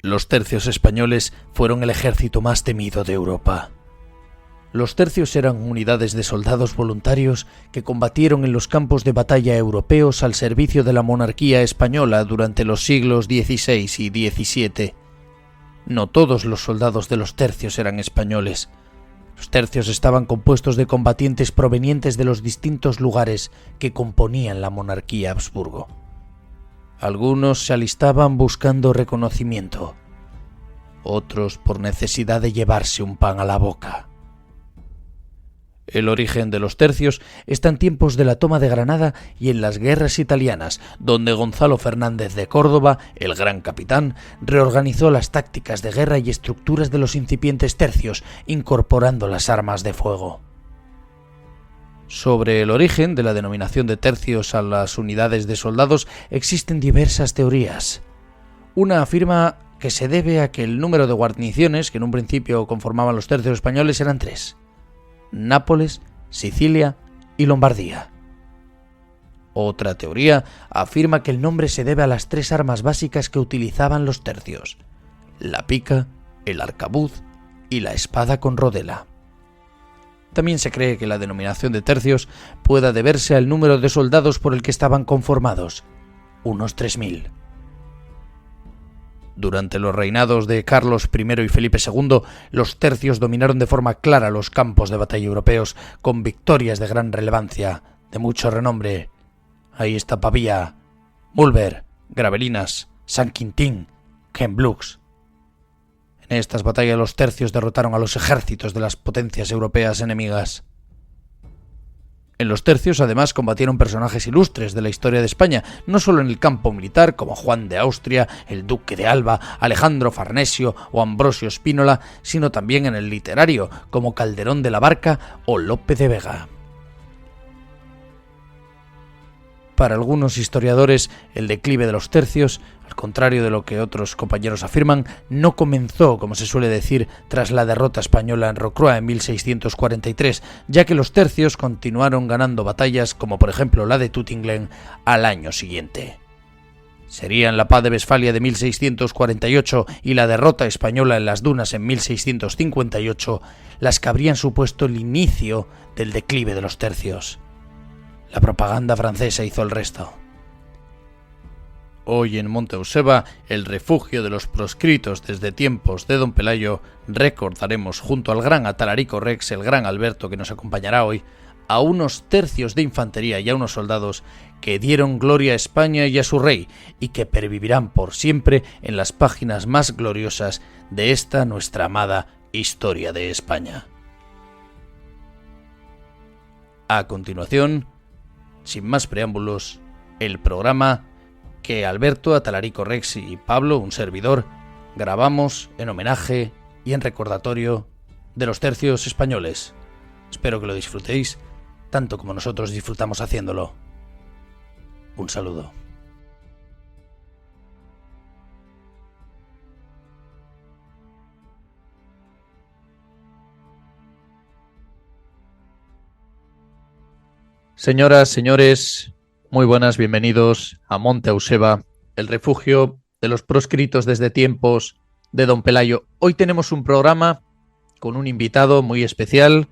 Los tercios españoles fueron el ejército más temido de Europa. Los tercios eran unidades de soldados voluntarios que combatieron en los campos de batalla europeos al servicio de la monarquía española durante los siglos XVI y XVII. No todos los soldados de los tercios eran españoles. Los tercios estaban compuestos de combatientes provenientes de los distintos lugares que componían la monarquía Habsburgo. Algunos se alistaban buscando reconocimiento, otros por necesidad de llevarse un pan a la boca. El origen de los tercios está en tiempos de la toma de Granada y en las guerras italianas, donde Gonzalo Fernández de Córdoba, el gran capitán, reorganizó las tácticas de guerra y estructuras de los incipientes tercios, incorporando las armas de fuego. Sobre el origen de la denominación de tercios a las unidades de soldados existen diversas teorías. Una afirma que se debe a que el número de guarniciones que en un principio conformaban los tercios españoles eran 3: Nápoles, Sicilia y Lombardía. Otra teoría afirma que el nombre se debe a las 3 armas básicas que utilizaban los tercios: la pica, el arcabuz y la espada con rodela. También se cree que la denominación de tercios pueda deberse al número de soldados por el que estaban conformados, unos 3000. Durante los reinados de Carlos I y Felipe II, los tercios dominaron de forma clara los campos de batalla europeos, con victorias de gran relevancia, de mucho renombre. Ahí está Pavía, Múlver, Gravelinas, San Quintín, Gembloux. En estas batallas los tercios derrotaron a los ejércitos de las potencias europeas enemigas. En los tercios además combatieron personajes ilustres de la historia de España, no solo en el campo militar como Juan de Austria, el Duque de Alba, Alejandro Farnesio o Ambrosio Spínola, sino también en el literario como Calderón de la Barca o Lope de Vega. Para algunos historiadores, el declive de los tercios, al contrario de lo que otros compañeros afirman, no comenzó, como se suele decir, tras la derrota española en Rocroi en 1643, ya que los tercios continuaron ganando batallas, como por ejemplo la de Tuttinglen, al año siguiente. Serían la paz de Westfalia de 1648 y la derrota española en las Dunas en 1658 las que habrían supuesto el inicio del declive de los tercios. La propaganda francesa hizo el resto. Hoy en Monte Euseba, el refugio de los proscritos desde tiempos de Don Pelayo, recordaremos junto al gran Atalarico Rex, el gran Alberto que nos acompañará hoy, a unos tercios de infantería y a unos soldados que dieron gloria a España y a su rey y que pervivirán por siempre en las páginas más gloriosas de esta nuestra amada historia de España. A continuación, sin más preámbulos, el programa que Alberto, Atalarico Rex y Pablo, un servidor, grabamos en homenaje y en recordatorio de los tercios españoles. Espero que lo disfrutéis tanto como nosotros disfrutamos haciéndolo. Un saludo. Señoras, señores, muy buenas, bienvenidos a Monte Euseba, el refugio de los proscritos desde tiempos de Don Pelayo. Hoy tenemos un programa con un invitado muy especial,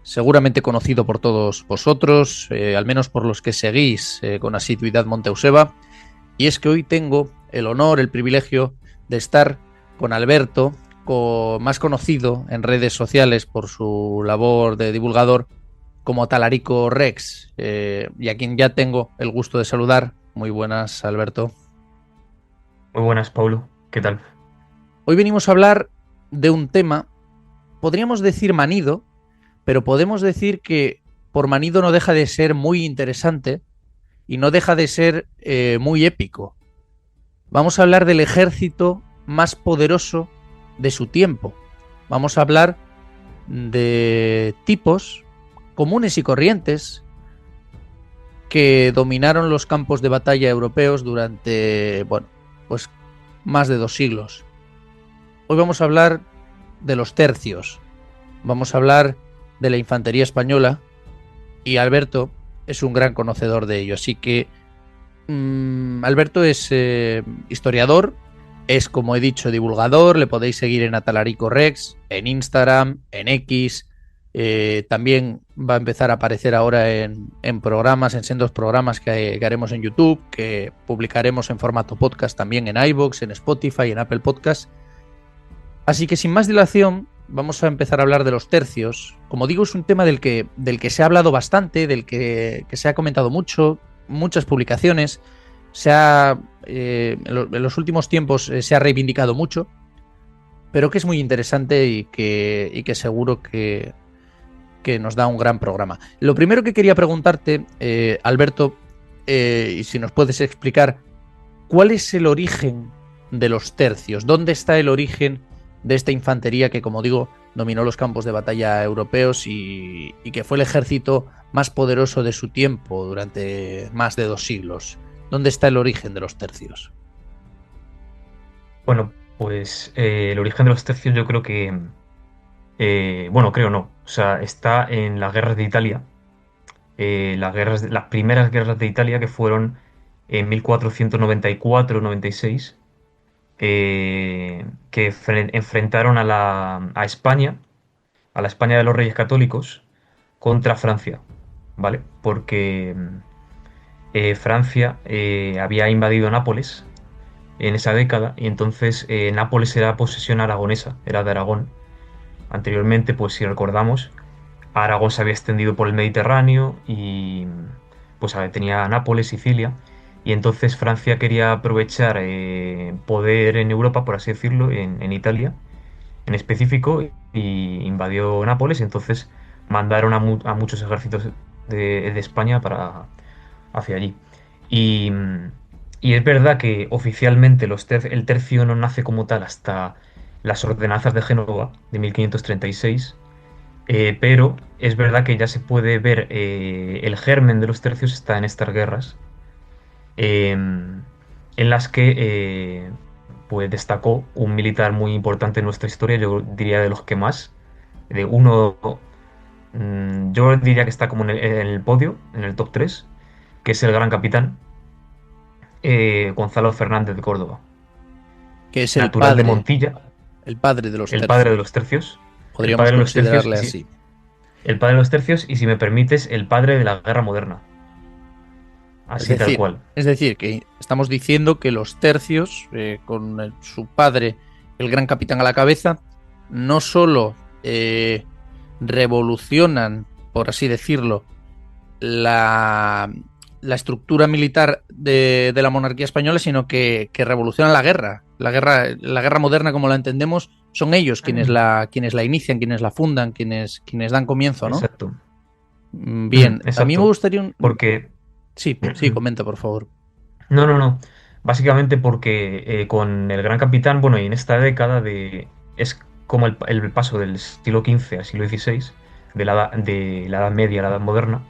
seguramente conocido por todos vosotros, al menos por los que seguís con asiduidad Monte Euseba, y es que hoy tengo el honor, el privilegio de estar con Alberto, más conocido en redes sociales por su labor de divulgador, como Atalarico Rex, y a quien ya tengo el gusto de saludar. Muy buenas, Alberto. Muy buenas, Paulo. ¿Qué tal? Hoy venimos a hablar de un tema, podríamos decir manido, pero podemos decir que por manido no deja de ser muy interesante y no deja de ser muy épico. Vamos a hablar del ejército más poderoso de su tiempo. Vamos a hablar de tipos comunes y corrientes que dominaron los campos de batalla europeos durante, pues más de 2 siglos. Hoy vamos a hablar de los tercios, vamos a hablar de la infantería española y Alberto es un gran conocedor de ello, así que Alberto es historiador Es, como he dicho, divulgador. Le podéis seguir en Atalarico Rex, en Instagram, en X. También va a empezar a aparecer ahora en programas, en sendos programas que haremos en YouTube, que publicaremos en formato podcast también en iVoox, en Spotify, en Apple Podcast. Así que sin más dilación, vamos a empezar a hablar de los tercios. Como digo, es un tema del que se ha hablado bastante, del que se ha comentado mucho, muchas publicaciones. En los últimos tiempos se ha reivindicado mucho, pero que es muy interesante y que seguro que nos da un gran programa. Lo primero que quería preguntarte, Alberto, y si nos puedes explicar, ¿cuál es el origen de los tercios? ¿Dónde está el origen de esta infantería que, como digo, dominó los campos de batalla europeos y que fue el ejército más poderoso de su tiempo durante más de 2 siglos? ¿Dónde está el origen de los tercios? Bueno, pues el origen de los tercios yo creo que, bueno, creo no, o sea, está en las guerras de Italia, las primeras guerras de Italia que fueron en 1494-96, que enfrentaron a España, a la España de los Reyes Católicos, contra Francia, ¿vale? Porque Francia había invadido Nápoles en esa década y entonces Nápoles era posesión aragonesa, era de Aragón. Anteriormente, pues si recordamos, Aragón se había extendido por el Mediterráneo y pues tenía Nápoles, Sicilia, y entonces Francia quería aprovechar poder en Europa, por así decirlo, en Italia en específico, y invadió Nápoles y entonces mandaron a muchos ejércitos de España hacia allí. Y, y es verdad que oficialmente el tercio no nace como tal hasta las ordenanzas de Génova de 1536, pero es verdad que ya se puede ver el germen de los tercios está en estas guerras, en las que pues destacó un militar muy importante en nuestra historia, yo diría de los que más, de uno, yo diría que está como en el podio, en el top 3, que es el gran capitán Gonzalo Fernández de Córdoba, Que es natural de Montilla, el padre de los el tercios. padre de los tercios, el Podríamos padre de los tercios, considerarle así. el padre de los tercios y, si me permites, el padre de la guerra moderna. Así tal cual. Es decir, que estamos diciendo que los tercios, con su padre, el gran capitán a la cabeza, no solo revolucionan, por así decirlo, la estructura militar de la monarquía española, sino que revolucionan la guerra. La guerra moderna, como la entendemos, son ellos quienes la inician, quienes la fundan, quienes dan comienzo, ¿no? Exacto. Bien, Exacto. a mí me gustaría Porque... Sí, comenta, por favor. No. Básicamente porque con el Gran Capitán, bueno, y en esta década es como el paso del siglo XV al siglo XVI, de la Edad Media a la Edad Moderna,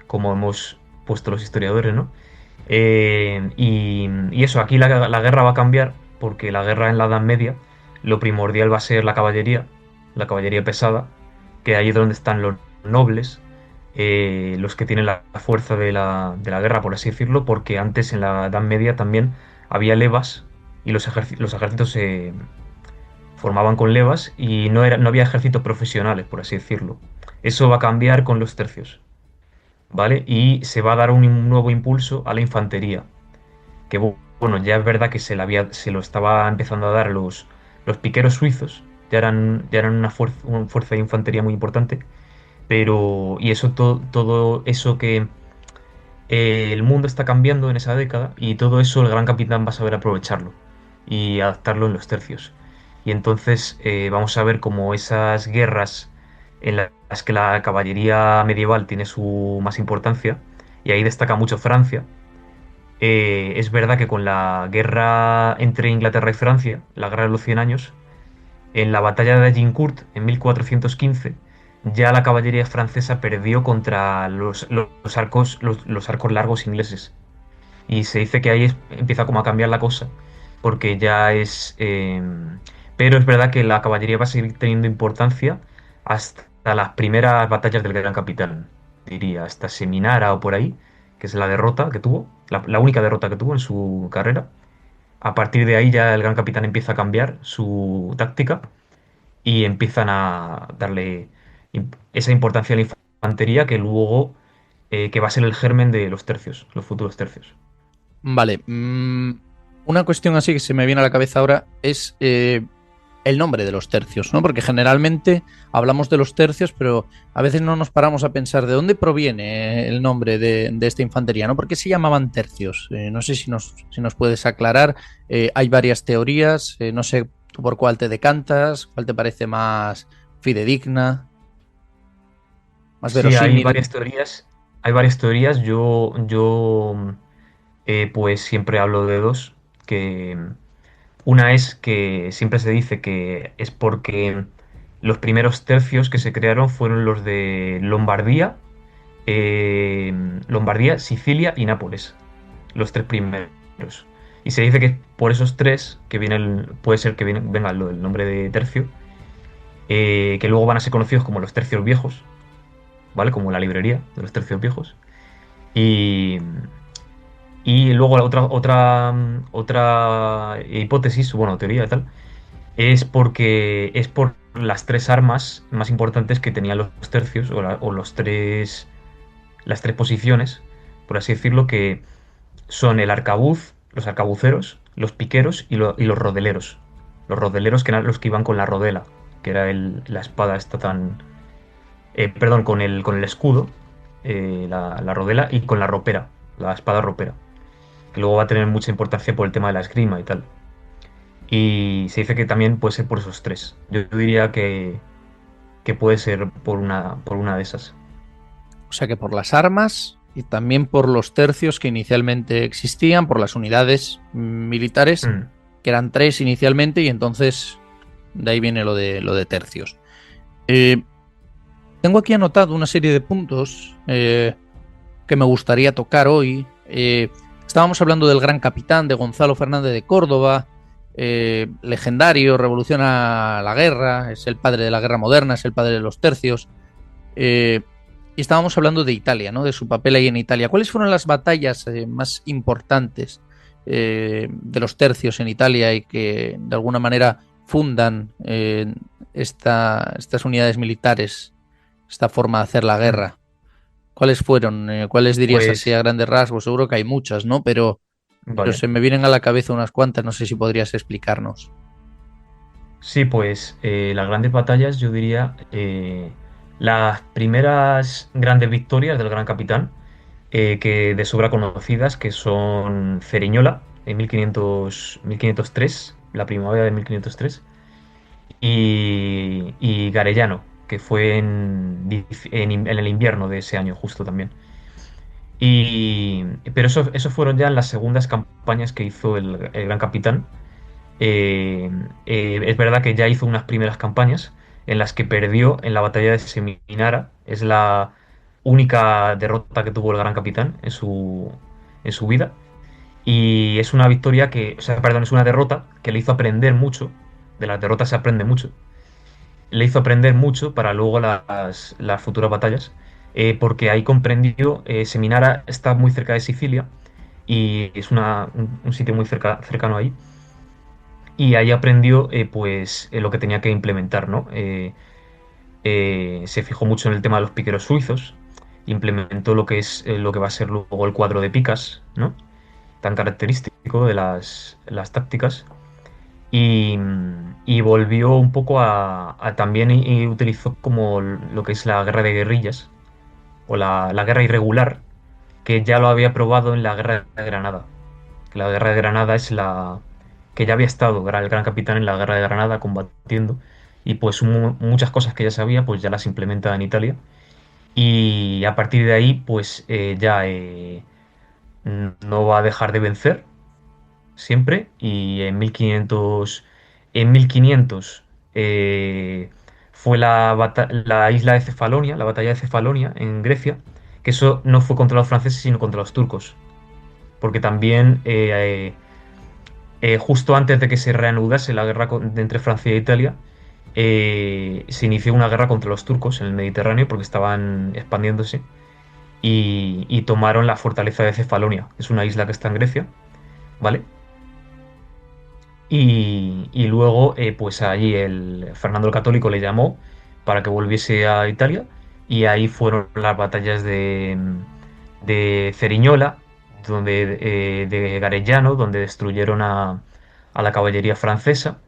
como hemos puesto los historiadores, ¿no? Y eso, aquí la guerra va a cambiar, porque la guerra en la Edad Media, lo primordial va a ser la caballería pesada, que ahí es donde están los nobles, los que tienen la fuerza de la guerra, por así decirlo, porque antes en la Edad Media también había levas y los ejércitos se formaban con levas y no había ejércitos profesionales, por así decirlo. Eso va a cambiar con los tercios, ¿vale? Y se va a dar un nuevo impulso a la infantería, que bueno, ya es verdad que se lo estaba empezando a dar los piqueros suizos, ya eran una fuerza de infantería muy importante. Pero, y eso, todo eso que el mundo está cambiando en esa década, y todo eso el Gran Capitán va a saber aprovecharlo y adaptarlo en los tercios. Y entonces vamos a ver cómo esas guerras en las que la caballería medieval tiene su más importancia, y ahí destaca mucho Francia. Es verdad que con la guerra entre Inglaterra y Francia, la guerra de los 100 años, en la batalla de Agincourt en 1415, ya la caballería francesa perdió contra los arcos largos ingleses. Y se dice que ahí empieza como a cambiar la cosa, porque ya es... pero es verdad que la caballería va a seguir teniendo importancia hasta las primeras batallas del Gran Capitán, diría, hasta Seminara o por ahí, que es la derrota que tuvo, la única derrota que tuvo en su carrera. a partir de ahí ya el Gran Capitán empieza a cambiar su táctica y empiezan a darle esa importancia a la infantería que luego que va a ser el germen de los tercios, los futuros tercios. Vale. Una cuestión así que se me viene a la cabeza ahora es el nombre de los tercios, ¿no? Porque generalmente hablamos de los tercios, pero a veces no nos paramos a pensar de dónde proviene el nombre de esta infantería, ¿no? ¿Por qué se llamaban tercios? No sé si nos puedes aclarar. Hay varias teorías, no sé tú por cuál te decantas, cuál te parece más fidedigna, más Sí, verosímil. hay varias teorías. Yo pues siempre hablo de dos, que una es que siempre se dice que es porque los primeros tercios que se crearon fueron los de Lombardía, Sicilia y Nápoles, los tres primeros. Y se dice que por esos tres, que puede ser que venga el nombre de tercio, que luego van a ser conocidos como los tercios viejos, ¿vale? Como la librería de los tercios viejos. Y, y luego otra hipótesis, bueno, teoría y tal, es por las tres armas más importantes que tenían los tercios, o las tres posiciones, por así decirlo, que son el arcabuz, los arcabuceros, los piqueros y los rodeleros. Los rodeleros que eran los que iban con la rodela, que era la espada esta tan... perdón, con el escudo, la rodela, y con la ropera, la espada ropera, que luego va a tener mucha importancia por el tema de la esgrima y tal. Y se dice que también puede ser por esos tres. Yo diría que puede ser por una de esas. O sea que por las armas y también por los tercios que inicialmente existían, por las unidades militares, Mm, que eran tres inicialmente, y entonces de ahí viene lo de tercios. Eh, Tengo aquí anotado una serie de puntos que me gustaría tocar hoy. Estábamos hablando del Gran Capitán, de Gonzalo Fernández de Córdoba, legendario, revoluciona la guerra, es el padre de la guerra moderna, es el padre de los tercios. Eh, y estábamos hablando de Italia, ¿no? De su papel ahí en Italia. ¿Cuáles fueron las batallas más importantes de los tercios en Italia y que de alguna manera fundan estas unidades militares, esta forma de hacer la mm. guerra? ¿Cuáles fueron? ¿Cuáles dirías así Pues, a grandes rasgos? Seguro que hay muchas, ¿no? Pero vale. se me vienen a la cabeza unas cuantas, no sé si podrías explicarnos. Sí, pues las grandes batallas, yo diría, las primeras grandes victorias del Gran Capitán, que de sobra conocidas, que son Ceriñola en 1503, la primavera de 1503, y Garellano, que fue en el invierno de ese año justo también. Pero eso fueron ya en las segundas campañas que hizo el Gran Capitán. Es verdad que ya hizo unas primeras campañas en las que perdió en la batalla de Seminara. Es la única derrota que tuvo el Gran Capitán en su vida. Y es una victoria que, o sea, perdón, es una derrota que le hizo aprender mucho. De las derrotas se aprende mucho. Le hizo aprender mucho para luego las futuras batallas. Porque ahí comprendió, Seminara está muy cerca de Sicilia y es un sitio muy cercano ahí. Y ahí aprendió pues lo que tenía que implementar, ¿no? Se fijó mucho en el tema de los piqueros suizos, implementó lo que es lo que va a ser luego el cuadro de picas, ¿no? Tan característico de las tácticas. Y, y volvió un poco a también y utilizó como lo que es la guerra de guerrillas o la guerra irregular, que ya lo había probado en la guerra de Granada. La guerra de Granada es la que ya había estado el gran capitán en la guerra de Granada combatiendo y pues muchas cosas que ya sabía pues ya las implementa en Italia y a partir de ahí pues ya no va a dejar de vencer siempre y en 1500 fue la isla de Cefalonia, la batalla de Cefalonia en Grecia, que eso no fue contra los franceses sino contra los turcos porque también justo antes de que se reanudase la guerra entre Francia e Italia, se inició una guerra contra los turcos en el Mediterráneo porque estaban expandiéndose y tomaron la fortaleza de Cefalonia, es una isla que está en Grecia, ¿vale? y luego, pues allí el Fernando el Católico le llamó para que volviese a Italia, y ahí fueron las batallas de Ceriñola, de Garellano, donde destruyeron a la caballería francesa.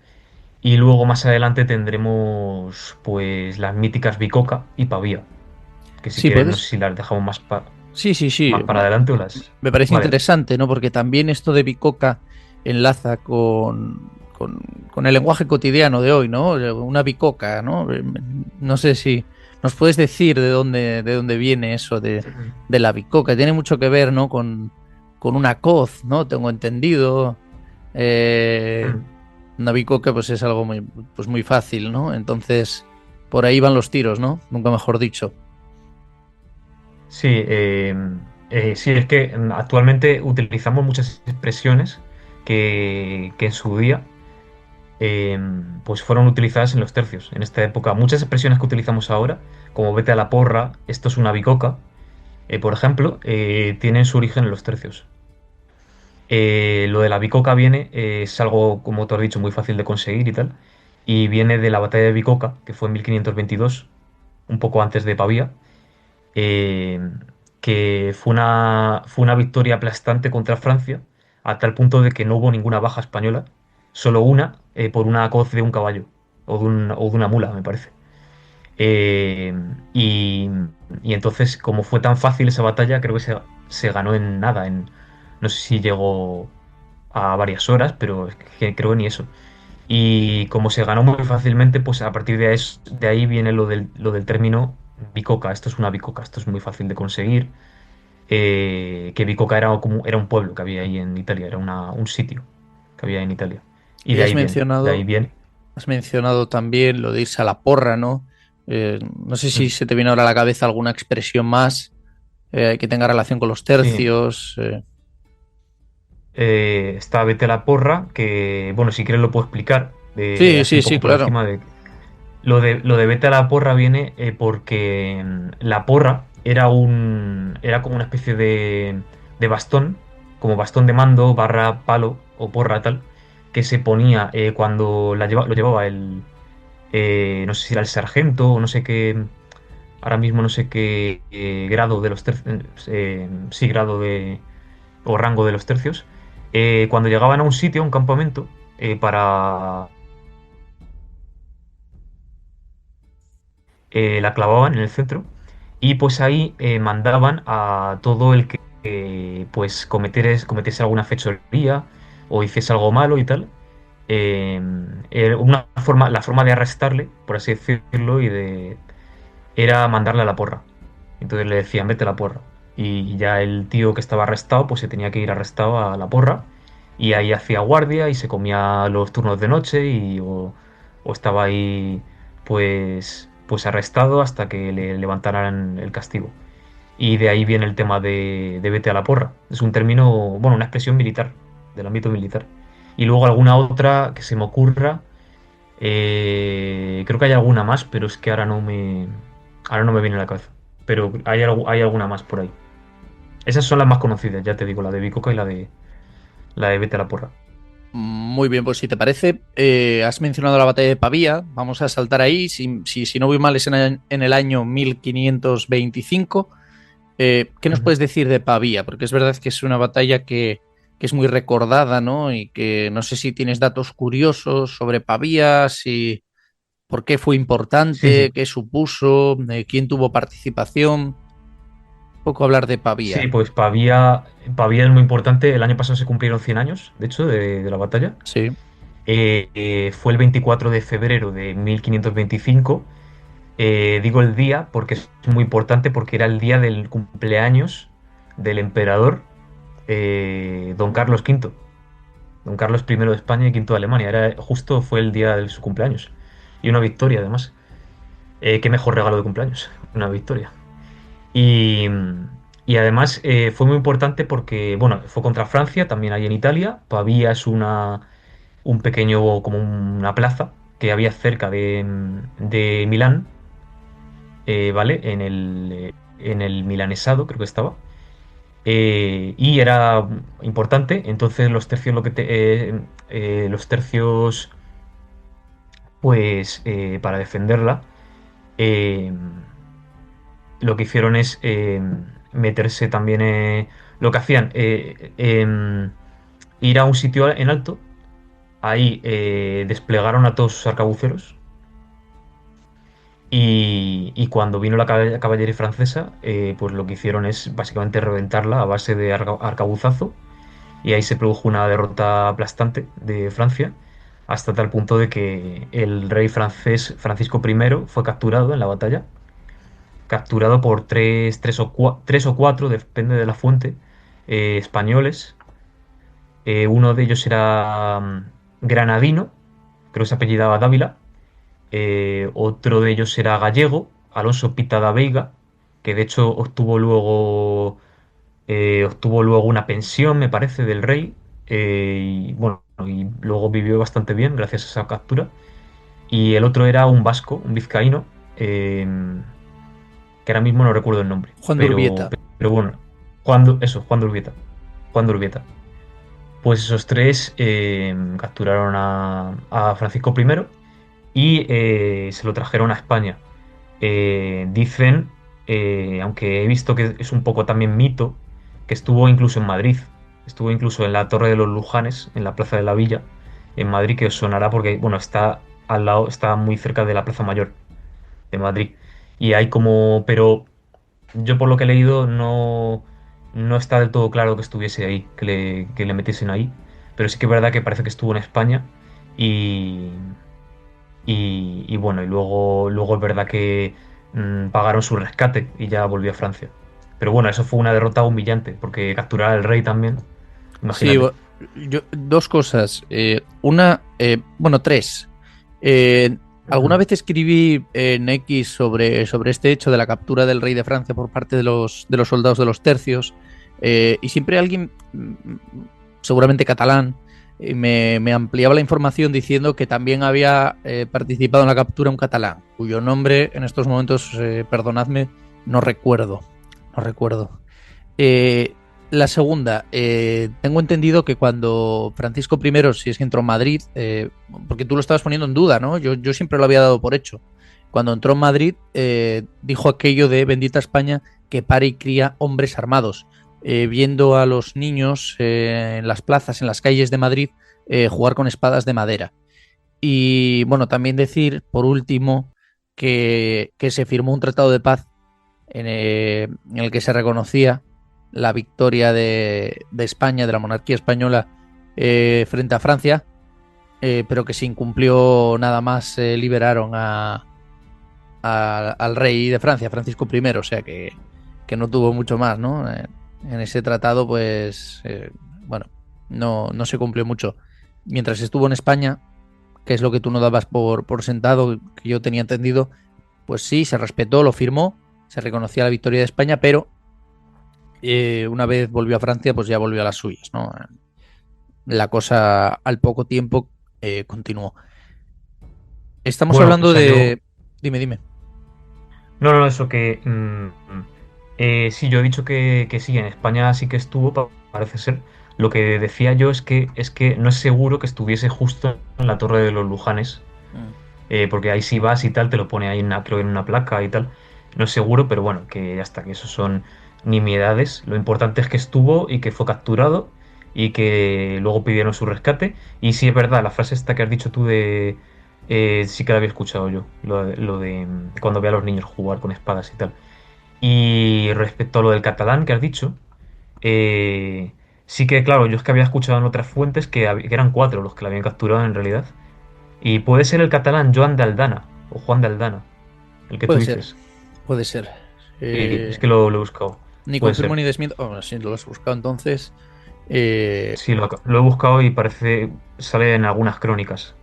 Y luego más adelante tendremos pues las míticas Bicoca y Pavía, que si Sí, quieres no sé puedes. si las dejamos Sí, sí, sí. más para adelante o las... Me parece Vale. interesante, ¿no? Porque también esto de bicoca enlaza con el lenguaje cotidiano de hoy, ¿no? Una bicoca, ¿no? No sé si nos puedes decir de dónde viene eso de la bicoca. Tiene mucho que ver, ¿no? Con una coz, ¿no? Tengo entendido. Eh, una bicoca, pues es algo muy fácil, ¿no? Entonces, por ahí van los tiros, ¿no? Nunca mejor dicho. Sí, sí, es que actualmente utilizamos muchas expresiones que en su día eh, pues fueron utilizadas en los tercios. En esta época, muchas expresiones que utilizamos ahora, como vete a la porra, esto es una bicoca, por ejemplo, tienen su origen en los tercios. Lo de la bicoca viene, es algo, como te has dicho, muy fácil de conseguir y tal, y viene de la batalla de Bicoca, que fue en 1522, un poco antes de Pavía, eh, que fue una victoria aplastante contra Francia, a tal punto de que no hubo ninguna baja española, solo una, por una coz de un caballo, o de una mula, me parece. Eh, y, y entonces, como fue tan fácil esa batalla, creo que se ganó en nada, no sé si llegó a varias horas, pero es que creo que ni eso. Y como se ganó muy fácilmente, pues a partir de ahí viene lo del término bicoca. Esto es una bicoca, esto es muy fácil de conseguir. Que Bicoca era un pueblo que había ahí en Italia, era un sitio que había en Italia. Y Y de ahí viene, de ahí viene. has mencionado también lo de irse a la porra, ¿no? No sé si Mm. se te viene ahora a la cabeza alguna expresión más que tenga relación con los Sí, tercios. está Vete a la porra, que bueno, si quieres lo puedo explicar, Sí, así sí, un sí, poco por claro. encima de... Lo de Vete a la porra viene porque la porra era como una especie de bastón, como bastón de mando, barra palo o porra tal, que se ponía cuando lo llevaba no sé si era el sargento o no sé qué, ahora mismo no sé qué grado de los tercios, sí, grado o rango de los tercios, cuando llegaban a un sitio, a un campamento, la clavaban en el centro, y pues ahí mandaban a todo el que pues cometiese alguna fechoría o hiciese algo malo y tal. La forma de arrestarle, por así decirlo, era mandarle a la porra. Entonces le decían, vete a la porra. Y ya el tío que estaba arrestado, pues se tenía que ir arrestado a la porra. Y ahí hacía guardia y se comía los turnos de noche o estaba ahí pues arrestado hasta que le levantaran el castigo. Y de ahí viene el tema de vete a la porra. Es un término, bueno, una expresión militar, del ámbito militar. Y luego alguna otra que se me ocurra. Creo que hay alguna más, pero es que ahora no me viene a la cabeza. Pero hay alguna más por ahí. Esas son las más conocidas, ya te digo, la de Bicoca y la de Vete a la porra. Muy bien, pues si te parece, has mencionado la batalla de Pavía. Vamos a saltar ahí. Si no voy mal, es en el año 1525. ¿Qué nos Ujú. puedes decir de Pavía? Porque es verdad que es una batalla que es muy recordada, ¿no? Y que no sé si tienes datos curiosos sobre Pavía, si por qué fue Sí, importante, sí. qué supuso, quién tuvo participación. Un poco hablar de Sí, Pavía. pues Pavía es muy importante. El año pasado se cumplieron 100 años, de hecho, de la batalla. Sí. Fue el 24 de febrero de 1525. Digo el día porque es muy importante, porque era el día del cumpleaños del emperador Don Carlos V. Don Carlos I de España y V de Alemania. Justo fue el día de su cumpleaños. Y una victoria, además. Qué mejor regalo de cumpleaños, una victoria. Y, y además fue muy importante porque, bueno, fue contra Francia, también hay en Italia. Pavía es un pequeño, como una plaza que había cerca de Milán, ¿vale? En el Milanesado, creo que estaba. y era importante. Entonces los tercios, pues para defenderla, eh, lo que hicieron es meterse también, lo que hacían, ir a un sitio en alto. Ahí desplegaron a todos sus arcabuceros y cuando vino la caballería francesa, pues lo que hicieron es básicamente reventarla a base de arcabuzazo, y ahí se produjo una derrota aplastante de Francia, hasta tal punto de que el rey francés Francisco I fue capturado en la batalla, capturado por tres o cuatro, depende de la fuente, españoles. Uno de ellos era granadino, creo que se apellidaba Dávila. Otro de ellos era gallego, Alonso Pita da Veiga, que de hecho obtuvo luego una pensión, me parece, del rey. Y bueno, y luego vivió bastante bien gracias a esa captura. Y el otro era un vasco, un vizcaíno, eh, que ahora mismo no recuerdo el nombre. Juan de Urbieta. Pero bueno, Juan de Urbieta. Juan de Urbieta. Pues esos tres capturaron a Francisco I y se lo trajeron a España. Dicen, aunque he visto que es un poco también mito, que estuvo incluso en Madrid, estuvo incluso en la Torre de los Lujanes, en la Plaza de la Villa, en Madrid, que os sonará porque, bueno, está al lado, está muy cerca de la Plaza Mayor de Madrid. Y hay como, pero yo por lo que he leído no está del todo claro que estuviese ahí, que le metiesen ahí, pero sí que es verdad que parece que estuvo en España y, y bueno, y luego es verdad que pagaron su rescate y ya volvió a Francia. Pero bueno, eso fue una derrota humillante, porque capturar al rey también, Sí, imagínate. dos cosas. Bueno, tres. Eh, Alguna Ujú. vez escribí en X sobre este hecho de la captura del rey de Francia por parte de los soldados de los tercios, y siempre alguien, seguramente catalán, me ampliaba la información diciendo que también había participado en la captura un catalán, cuyo nombre en estos momentos, perdonadme, no recuerdo. No recuerdo. Eh, la segunda, tengo entendido que cuando Francisco I, si es que entró en Madrid, porque tú lo estabas poniendo en duda, ¿no? Yo siempre lo había dado por hecho. Cuando entró en Madrid, dijo aquello de bendita España que pare y cría hombres armados, viendo a los niños en las plazas, en las calles de Madrid, jugar con espadas de madera. Y bueno, también decir, por último, que se firmó un tratado de paz en el que se reconocía la victoria de España, de la monarquía española, frente a Francia, pero que se incumplió nada más. Liberaron al rey de Francia, Francisco I, o sea que no tuvo mucho más, ¿no? En ese tratado, pues, bueno, no se cumplió mucho. Mientras estuvo en España, que es lo que tú no dabas por sentado, que yo tenía entendido, pues sí, se respetó, lo firmó, se reconocía la victoria de España, pero una vez volvió a Francia, pues ya volvió a las suyas, ¿no? La cosa al poco tiempo continuó. Estamos Bueno, o hablando sea, de... Dime, dime. no, eso que sí, yo he dicho que sí, en España sí que estuvo, parece ser. Lo que decía yo es que no es seguro que estuviese justo en la Torre de los Lujanes, Mm. porque ahí si vas y tal, te lo pone ahí, creo, en una placa y tal. No es seguro, pero bueno, que ya está, que eso son nimiedades. Lo importante es que estuvo y que fue capturado y que luego pidieron su rescate. Y sí es verdad, la frase esta que has dicho tú de... sí que la había escuchado yo, lo de cuando ve a los niños jugar con espadas y tal. Y respecto a lo del catalán que has dicho, eh, sí que, claro, yo es que había escuchado en otras fuentes que eran cuatro los que la habían capturado en realidad. Y puede ser el catalán Joan de Aldana o Juan de Aldana, el que tú Puede ser, dices. puede ser. Es que lo he buscado. Ni Puede confirmo ser. ni desmiento. Oh, si lo has buscado entonces. Sí, lo he buscado y parece. Sale en algunas crónicas.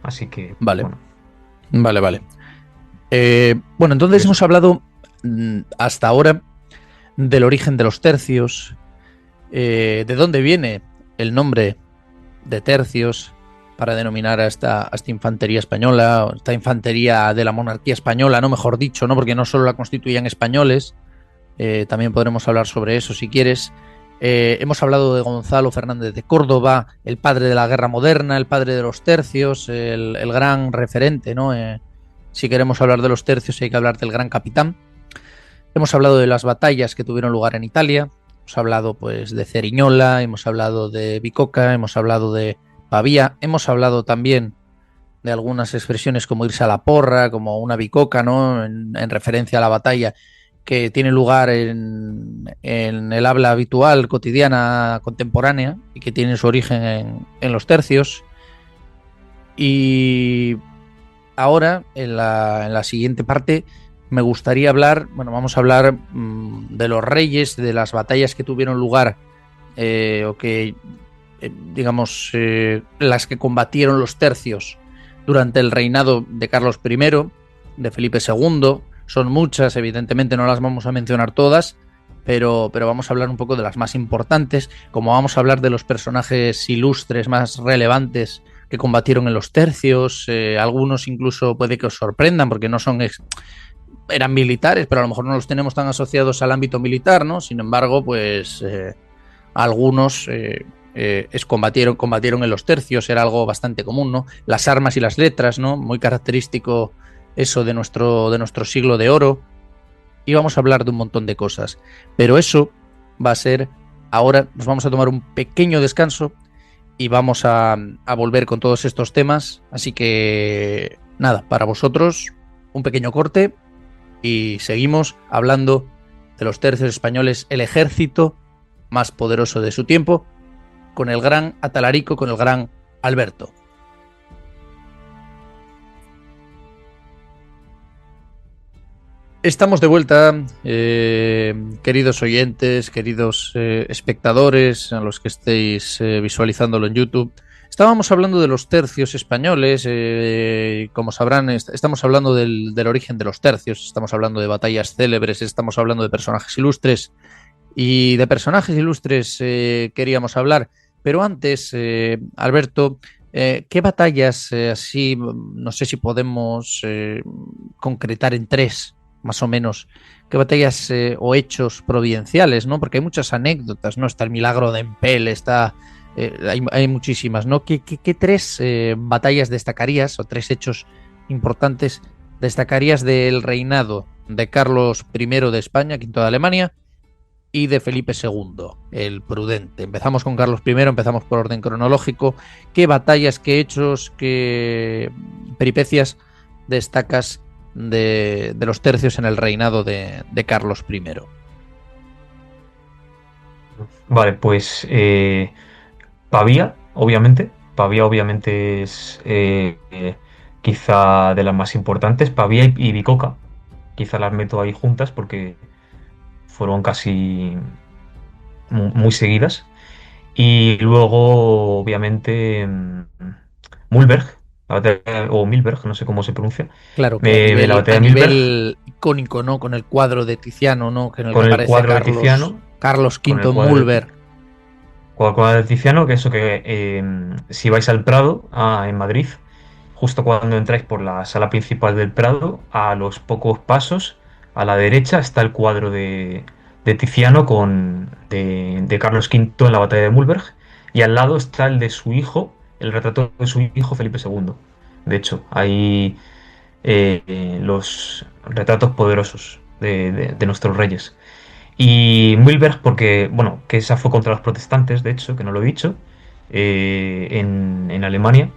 Así que, Vale, bueno, vale, vale. Bueno, entonces curioso. hemos hablado hasta ahora del origen de los tercios, de dónde viene el nombre de tercios para denominar a esta infantería española, o esta infantería de la monarquía española, no mejor dicho, ¿no? Porque no solo la constituían españoles, también podremos hablar sobre eso si quieres. Hemos hablado de Gonzalo Fernández de Córdoba, el padre de la guerra moderna, el padre de los tercios, el gran referente, ¿no? Si queremos hablar de los tercios hay que hablar del gran capitán. Hemos hablado de las batallas que tuvieron lugar en Italia, hemos hablado pues de Ceriñola, hemos hablado de Bicoca, hemos hablado de Pavía, hemos hablado también de algunas expresiones como irse a la porra, como una bicoca, ¿no? En referencia a la batalla que tiene lugar en el habla habitual, cotidiana, contemporánea, y que tiene su origen en los tercios. Y ahora, en la siguiente parte, me gustaría hablar, bueno, vamos a hablar de los reyes, de las batallas que tuvieron lugar, o que, digamos, las que combatieron los tercios durante el reinado de Carlos I, de Felipe II. Son muchas, evidentemente no las vamos a mencionar todas, pero vamos a hablar un poco de las más importantes, como vamos a hablar de los personajes ilustres más relevantes que combatieron en los tercios. Algunos incluso puede que os sorprendan porque no son eran militares, pero a lo mejor no los tenemos tan asociados al ámbito militar, ¿no? Sin embargo, pues algunos combatieron en los tercios, era algo bastante común, ¿no? Las armas y las letras, ¿no? Muy característico eso de nuestro siglo de oro. Y vamos a hablar de un montón de cosas, pero eso va a ser ahora. Nos vamos a tomar un pequeño descanso y vamos a volver con todos estos temas, así que nada, para vosotros un pequeño corte y seguimos hablando de los tercios españoles, el ejército más poderoso de su tiempo, con el gran Atalarico, con el gran Alberto. Estamos de vuelta, queridos oyentes, queridos espectadores, a los que estéis visualizándolo en YouTube. Estábamos hablando de los tercios españoles, como sabrán, estamos hablando del origen de los tercios, estamos hablando de batallas célebres, estamos hablando de personajes ilustres, y de personajes ilustres queríamos hablar. Pero antes, Alberto, ¿qué batallas así, no sé si podemos concretar en tres, más o menos, qué batallas o hechos providenciales, ¿no? Porque hay muchas anécdotas, ¿no? Está el milagro de Empel, hay muchísimas, ¿no? ¿Qué tres batallas destacarías o tres hechos importantes destacarías del reinado de Carlos I de España, V de Alemania, y de Felipe II, el prudente? Empezamos con Carlos I, empezamos por orden cronológico. ¿Qué batallas, qué hechos, qué peripecias destacas de los tercios en el reinado de Carlos I? Vale, pues Pavía, obviamente. Pavía, obviamente, es quizá de las más importantes. Pavía y Bicoca, quizá las meto ahí juntas porque fueron casi muy seguidas. Y luego, obviamente, Mulberg, o Milberg, no sé cómo se pronuncia. Claro, que La batalla a de Milberg, nivel icónico, ¿no? Con el cuadro de Tiziano, ¿no? Que en el con que el aparece cuadro de Tiziano, Carlos con el V cuadro Mulberg. con el cuadro de Tiziano, que eso que si vais al Prado, en Madrid, justo cuando entráis por la sala principal del Prado, a los pocos pasos, a la derecha, está el cuadro de Tiziano de Carlos V en la batalla de Mulberg, y al lado está el de su hijo, el retrato de su hijo Felipe II. De hecho, hay los retratos poderosos de nuestros reyes. Y Mulberg, porque, bueno, que esa fue contra los protestantes, de hecho, que no lo he dicho, en Alemania.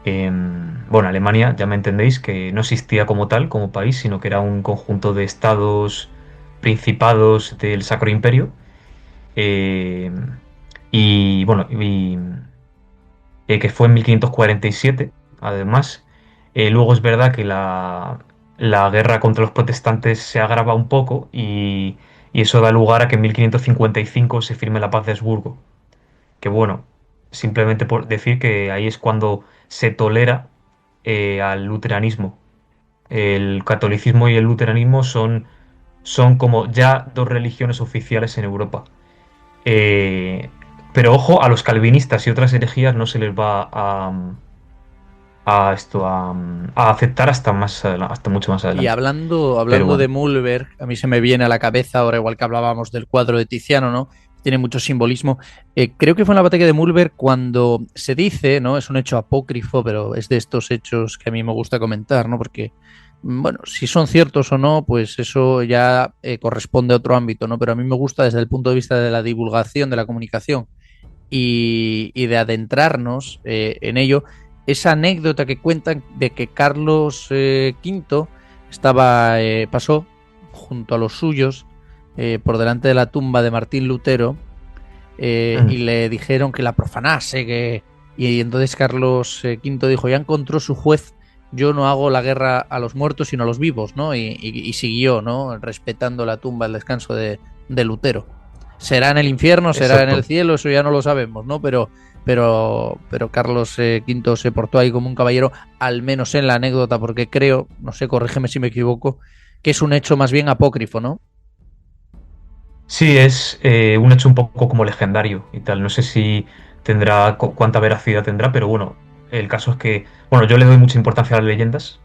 Bueno, Alemania, ya me entendéis, que no existía como tal, como país, sino que era un conjunto de estados, principados del Sacro Imperio. eh, y bueno, que fue en 1547, además. Luego es verdad que la guerra contra los protestantes se agrava un poco y eso da lugar a que en 1555 se firme la paz de Habsburgo. Que bueno, simplemente por decir que ahí es cuando se tolera al luteranismo. El catolicismo y el luteranismo son como ya dos religiones oficiales en Europa. Pero ojo, a los calvinistas y otras herejías no se les va a aceptar hasta mucho más Y adelante. Pero hablando de bueno, Mühlberg, a mí se me viene a la cabeza ahora, igual que hablábamos del cuadro de Tiziano, ¿no? Tiene mucho simbolismo. Creo que fue en la batalla de Mühlberg cuando se dice, ¿no? Es un hecho apócrifo, pero es de estos hechos que a mí me gusta comentar, ¿no? Porque, bueno, si son ciertos o no, pues eso ya corresponde a otro ámbito, ¿no? Pero a mí me gusta desde el punto de vista de la divulgación, de la comunicación y de adentrarnos en ello, esa anécdota que cuentan de que Carlos V pasó junto a los suyos por delante de la tumba de Martín Lutero y mm, le dijeron que la profanase, y entonces Carlos V dijo, ya encontró su juez, yo no hago la guerra a los muertos sino a los vivos, ¿no? Y siguió, ¿no? Respetando la tumba, el descanso de Lutero. Será en el infierno, será en el exacto. cielo, eso ya no lo sabemos, ¿no? Pero Carlos V se portó ahí como un caballero, al menos en la anécdota, porque creo, no sé, corrígeme si me equivoco, que es un hecho más bien apócrifo, ¿no? Sí, es un hecho un poco como legendario y tal. No sé si tendrá cuánta veracidad tendrá, pero bueno, el caso es que, bueno, yo le doy mucha importancia a las leyendas.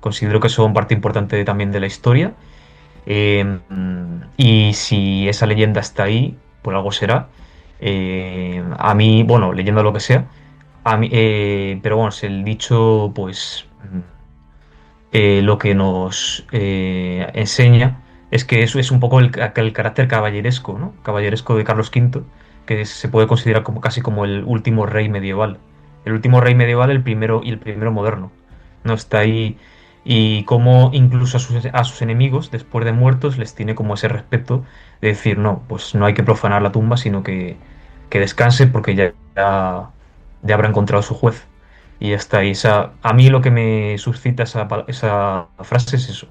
Considero que son parte importante también de la historia. Y si esa leyenda está ahí, por algo será. A mí, bueno, leyenda lo que sea. Pero bueno, si el dicho, pues lo que nos enseña es que eso es un poco el carácter caballeresco, ¿no? Caballeresco de Carlos V, que se puede considerar como casi como el último rey medieval. El último rey medieval, el primero y el primero moderno. No está ahí. Y como incluso a sus enemigos, después de muertos, les tiene como ese respeto de decir, no, pues no hay que profanar la tumba, sino que descanse porque ya habrá encontrado su juez. Y ya está. A mí lo que me suscita esa frase es eso.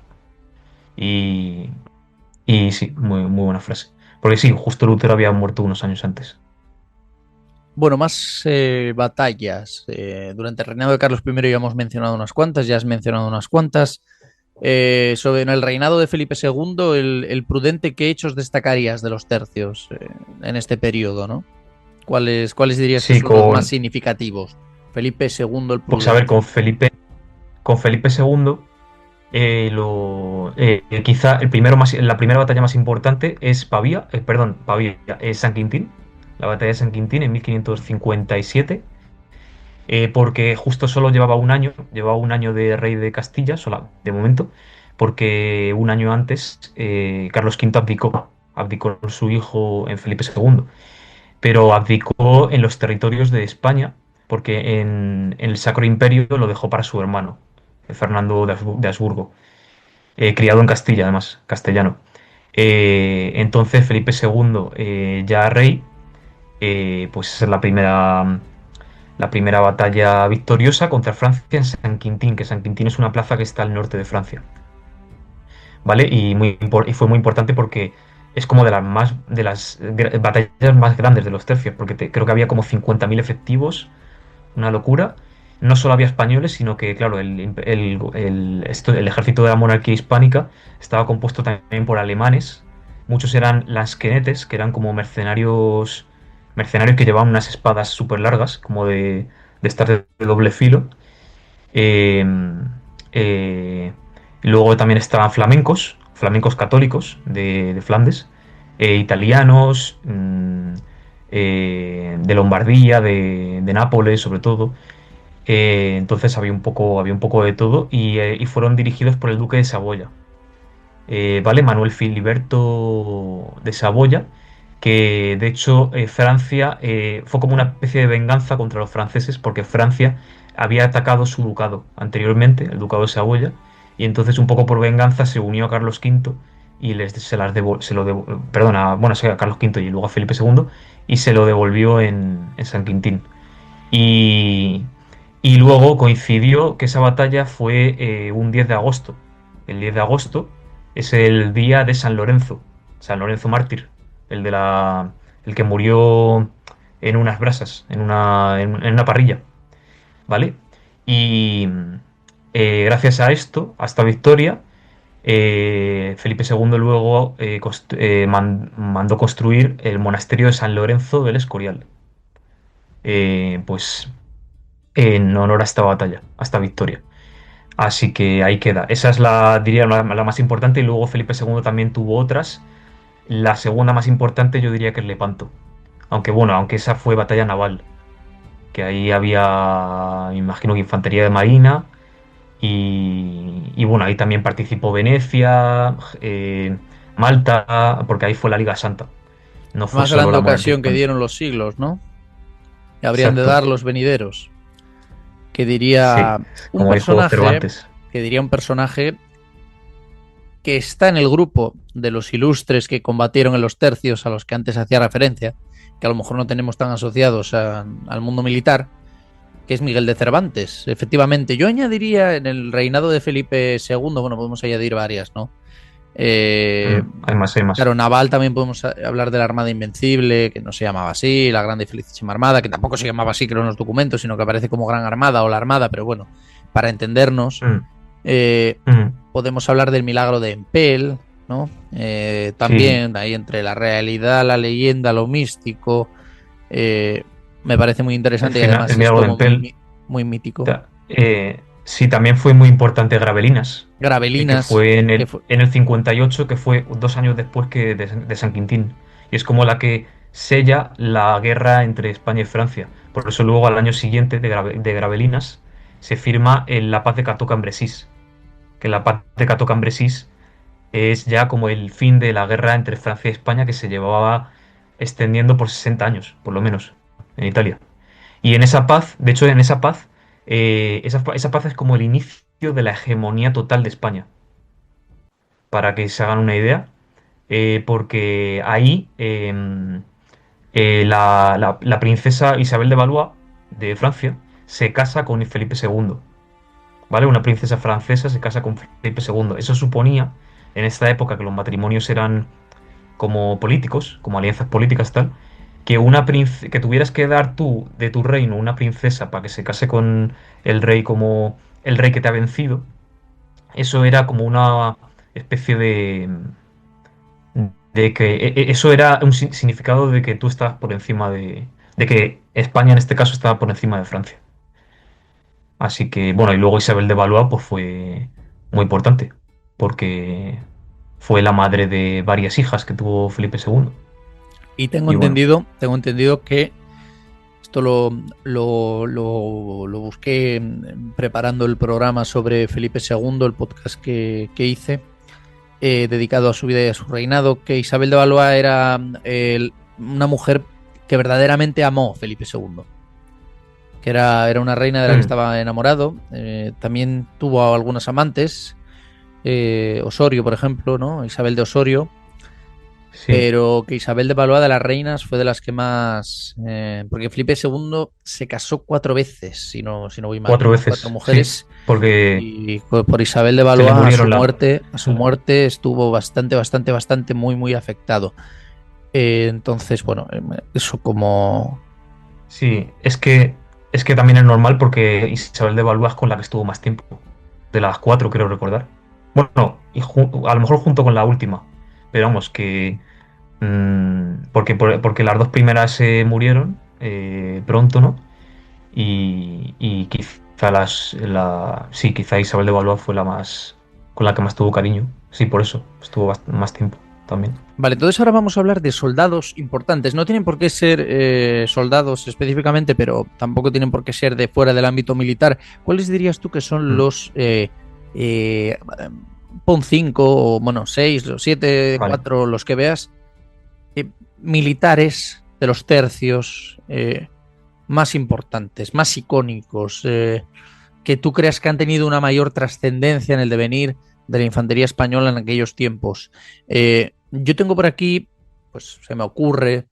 Y, y sí, muy buena frase. Porque sí, justo Lutero había muerto unos años antes. Bueno, más batallas. Durante el reinado de Carlos I ya hemos mencionado unas cuantas, ya has mencionado unas cuantas. Sobre en el reinado de Felipe II, el prudente, ¿qué hechos destacarías de los tercios en este periodo, ¿no? ¿Cuáles dirías que Sí, son los más significativos? Felipe II el pues a ver, prudente. Con Felipe II, quizá la primera batalla más importante es Pavía, es San Quintín, la batalla de San Quintín en 1557, porque justo solo llevaba un año de rey de Castilla, sola, de momento, porque un año antes Carlos V abdicó su hijo en Felipe II, pero abdicó en los territorios de España, porque en el Sacro Imperio lo dejó para su hermano, Fernando de Habsburgo, criado en Castilla, además, castellano. Entonces Felipe II, ya rey, pues esa es la primera batalla victoriosa contra Francia en San Quintín, que San Quintín es una plaza que está al norte de Francia, ¿vale? Y fue muy importante porque es como de las batallas más grandes de los tercios, porque creo que había como 50.000 efectivos, una locura. No solo había españoles, sino que, claro, el ejército de la monarquía hispánica estaba compuesto también por alemanes. Muchos eran lansquenetes, que eran como mercenarios que llevaban unas espadas súper largas, como de estar de doble filo. Eh, eh, Luego también estaban flamencos católicos de Flandes, italianos, de Lombardía, de Nápoles, sobre todo. Entonces había un poco de todo y fueron dirigidos por el duque de Saboya, ¿vale? Manuel Filiberto de Saboya, que de hecho Francia fue como una especie de venganza contra los franceses porque Francia había atacado su ducado anteriormente, el ducado de Saboya, y entonces un poco por venganza se unió a Carlos V y bueno, sí, a Carlos V y luego a Felipe II y se lo devolvió en San Quintín. Y, y luego coincidió que esa batalla fue un 10 de agosto. El 10 de agosto es el día de San Lorenzo mártir, el que murió en unas brasas, en una parrilla, ¿vale? Y gracias a esta victoria, Felipe II luego mandó construir el monasterio de San Lorenzo del Escorial. Pues en honor a esta batalla, a esta victoria. Así que ahí queda. Esa es la, diría, la más importante. Y luego Felipe II también tuvo otras. La segunda más importante yo diría que es Lepanto. Aunque bueno, aunque esa fue batalla naval. Que ahí había, me imagino que infantería de marina. Y bueno, ahí también participó Venecia, Malta, porque ahí fue la Liga Santa. No La fue más solo grande la monarquía ocasión que hispánica. dieron los siglos, ¿no? Que habrían de Exacto. dar los venideros. Que Sí, diría un como dijo personaje, Cervantes. que diría un personaje que está en el grupo de los ilustres que combatieron en los tercios a los que antes hacía referencia, que a lo mejor no tenemos tan asociados al mundo militar, que es Miguel de Cervantes. Efectivamente, yo añadiría en el reinado de Felipe II, bueno, podemos añadir varias, ¿no? Hay más, hay más. Claro, naval también podemos hablar de la Armada Invencible, que no se llamaba así, la Grande y Felicísima Armada, que tampoco se llamaba así, creo, en los documentos, sino que aparece como Gran Armada o la Armada, pero bueno, para entendernos, Mm, eh, mm, podemos hablar del milagro de Empel, ¿no? sí, También ahí entre la realidad, la leyenda, lo místico, eh, me parece muy interesante y el además es milagro de como muy, Empel. muy mítico. Sí, también fue muy importante Gravelinas, que Gravelinas, fue que fue, en el 58, que fue 2 años después que de San Quintín. Y es como la que sella la guerra entre España y Francia. Por eso luego al año siguiente de Gravelinas se firma la paz de Cateau-Cambrésis, que la paz de Cateau-Cambrésis es ya como el fin de la guerra entre Francia y España, que se llevaba extendiendo por 60 años, por lo menos, en Italia. Y en esa paz, de hecho, en esa paz, esa paz es como el inicio de la hegemonía total de España, para que se hagan una idea, porque ahí la princesa Isabel de Valois de Francia se casa con Felipe II, ¿vale? Una princesa francesa se casa con Felipe II. Eso suponía, en esta época que los matrimonios eran como políticos, como alianzas políticas tal, que que tuvieras que dar tú de tu reino una princesa para que se case con el rey como el rey que te ha vencido, eso era como una especie de que eso era un significado de que tú estabas por encima de que España en este caso estaba por encima de Francia. Así que bueno, y luego Isabel de Valois pues fue muy importante porque fue la madre de varias hijas que tuvo Felipe II. y Y bueno, tengo entendido que esto lo busqué preparando el programa sobre Felipe II, el podcast que hice, dedicado a su vida y a su reinado, que Isabel de Valois era una mujer que verdaderamente amó a Felipe II, que era una reina de la que mm, estaba enamorado. También tuvo algunas amantes, Osorio, por ejemplo, ¿no? Isabel de Osorio, sí, pero que Isabel de Valois de las reinas fue de las que más... porque Felipe II se casó 4 veces, si no voy mal, cuatro tuvo 4 veces, sí, mujeres porque y por Isabel de se le Valois murieron a su muerte estuvo bastante muy afectado. Entonces, bueno, eso como... Sí, es que también es normal porque Isabel de Valois es con la que estuvo más tiempo. De las cuatro, creo recordar. Bueno, y a lo mejor junto con la última. Pero vamos, que. Porque las dos primeras se murieron pronto, ¿no? Y quizá sí, quizá Isabel de Valois fue la más. Con la que más tuvo cariño. Sí, por eso. Estuvo más tiempo también. Vale, entonces ahora vamos a hablar de soldados importantes. No tienen por qué ser soldados específicamente, pero tampoco tienen por qué ser de fuera del ámbito militar. ¿Cuáles dirías tú que son Mm, los eh, pon 5 o bueno, 6, los 7, vale. 4, los que veas, militares de los tercios más importantes, más icónicos, que tú creas que han tenido una mayor trascendencia en el devenir de la infantería española en aquellos tiempos? Yo tengo por aquí, pues se me ocurre,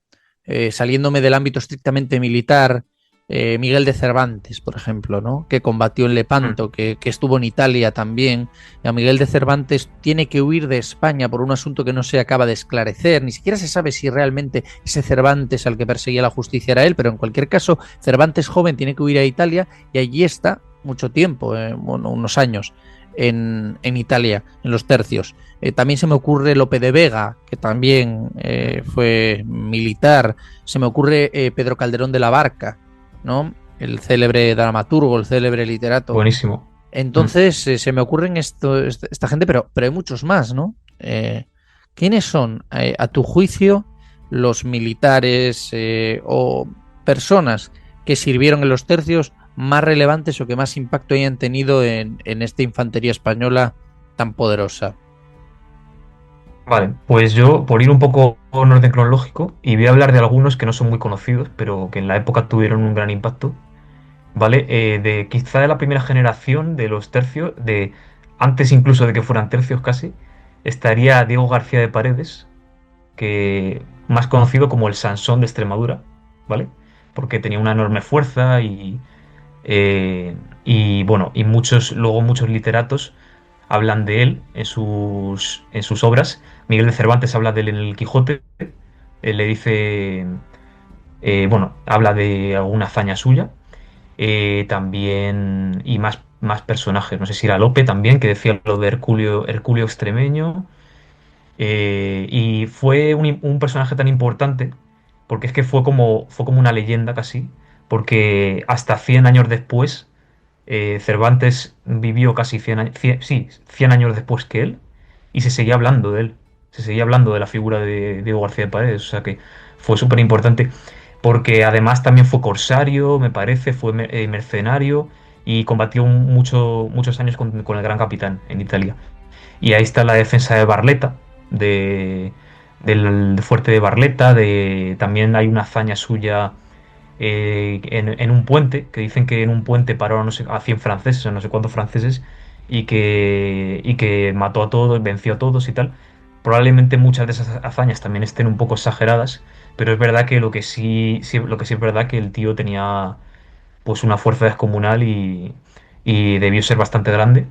saliéndome del ámbito estrictamente militar, Miguel de Cervantes, por ejemplo, ¿no? Que combatió en Mm, Lepanto, que estuvo en Italia también. Y a Miguel de Cervantes tiene que huir de España por un asunto que no se acaba de esclarecer. Ni siquiera se sabe si realmente ese Cervantes al que perseguía la justicia era él, pero en cualquier caso, Cervantes joven tiene que huir a Italia y allí está mucho tiempo, bueno, unos años. En Italia, en los tercios. También se me ocurre Lope de Vega, que también fue militar. Se me ocurre Pedro Calderón de la Barca, ¿no? el célebre dramaturgo, el célebre literato. Buenísimo. Entonces se me ocurren esta gente, pero hay muchos más, ¿no? ¿Quiénes son, a tu juicio, los militares o personas que sirvieron en los tercios más relevantes o que más impacto hayan tenido en esta infantería española tan poderosa? Vale, pues yo, por ir un poco en orden cronológico, y voy a hablar de algunos que no son muy conocidos, pero que en la época tuvieron un gran impacto, ¿vale? De quizá de la primera generación de los tercios, de antes incluso de que fueran tercios casi, estaría Diego García de Paredes, que más conocido como el Sansón de Extremadura, ¿vale? Porque tenía una enorme fuerza y bueno, y luego muchos literatos hablan de él en sus obras. Miguel de Cervantes habla de él en el Quijote, le dice, bueno, habla de alguna hazaña suya, también, y más personajes, no sé si era Lope también, que decía lo de Herculeo Extremeño, y fue un personaje tan importante, porque es que fue como una leyenda casi, porque hasta 100 años después, Cervantes vivió casi 100 años después que él, y se seguía hablando de él, se seguía hablando de la figura de Diego García de Paredes, o sea que fue súper importante, porque además también fue corsario, me parece, fue mercenario, y combatió muchos años con el Gran Capitán en Italia. Y ahí está la defensa de Barletta, de, del fuerte de Barletta, también hay una hazaña suya en un puente, que dicen que en un puente paró no sé, a 100 franceses o no sé cuántos franceses y que mató a todos, venció a todos y tal. Probablemente muchas de esas hazañas también estén un poco exageradas, pero es verdad que lo que sí es verdad que el tío tenía pues una fuerza descomunal y debió ser bastante grande.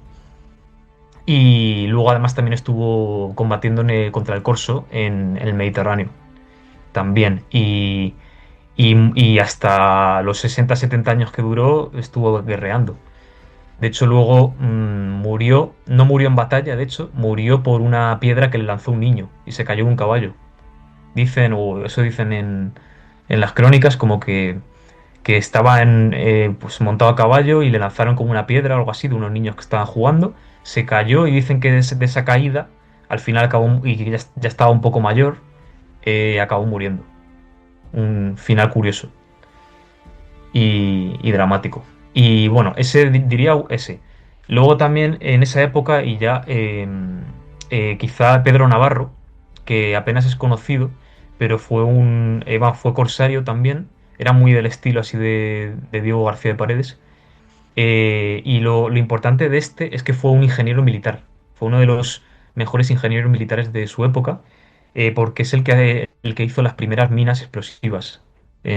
Y luego además también estuvo combatiendo contra el corso en el Mediterráneo. También. Y hasta los 60-70 años que duró estuvo guerreando. De hecho, luego murió, no murió en batalla, de hecho, murió por una piedra que le lanzó un niño y se cayó de un caballo. Dicen, o eso dicen en las crónicas, como que estaba pues montado a caballo y le lanzaron como una piedra o algo así de unos niños que estaban jugando. Se cayó y dicen que de esa caída, al final acabó, y que ya estaba un poco mayor, acabó muriendo. Un final curioso y dramático. Y bueno, diría ese. Luego también en esa época, y ya quizá Pedro Navarro, que apenas es conocido, pero fue corsario también. Era muy del estilo así de Diego García de Paredes. Y lo importante de este es que fue un ingeniero militar. Fue uno de los mejores ingenieros militares de su época, porque es el que hizo las primeras minas explosivas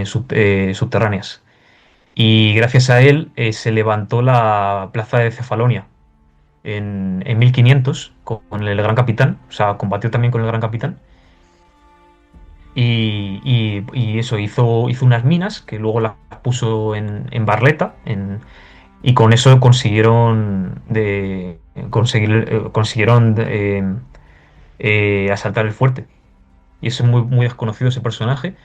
subterráneas. Y gracias a él se levantó la plaza de Cefalonia en 1500 con el Gran Capitán, o sea, combatió también con el Gran Capitán. Y eso, hizo unas minas que luego las puso en Barletta, y con eso consiguieron asaltar el fuerte. Y eso es muy desconocido ese personaje.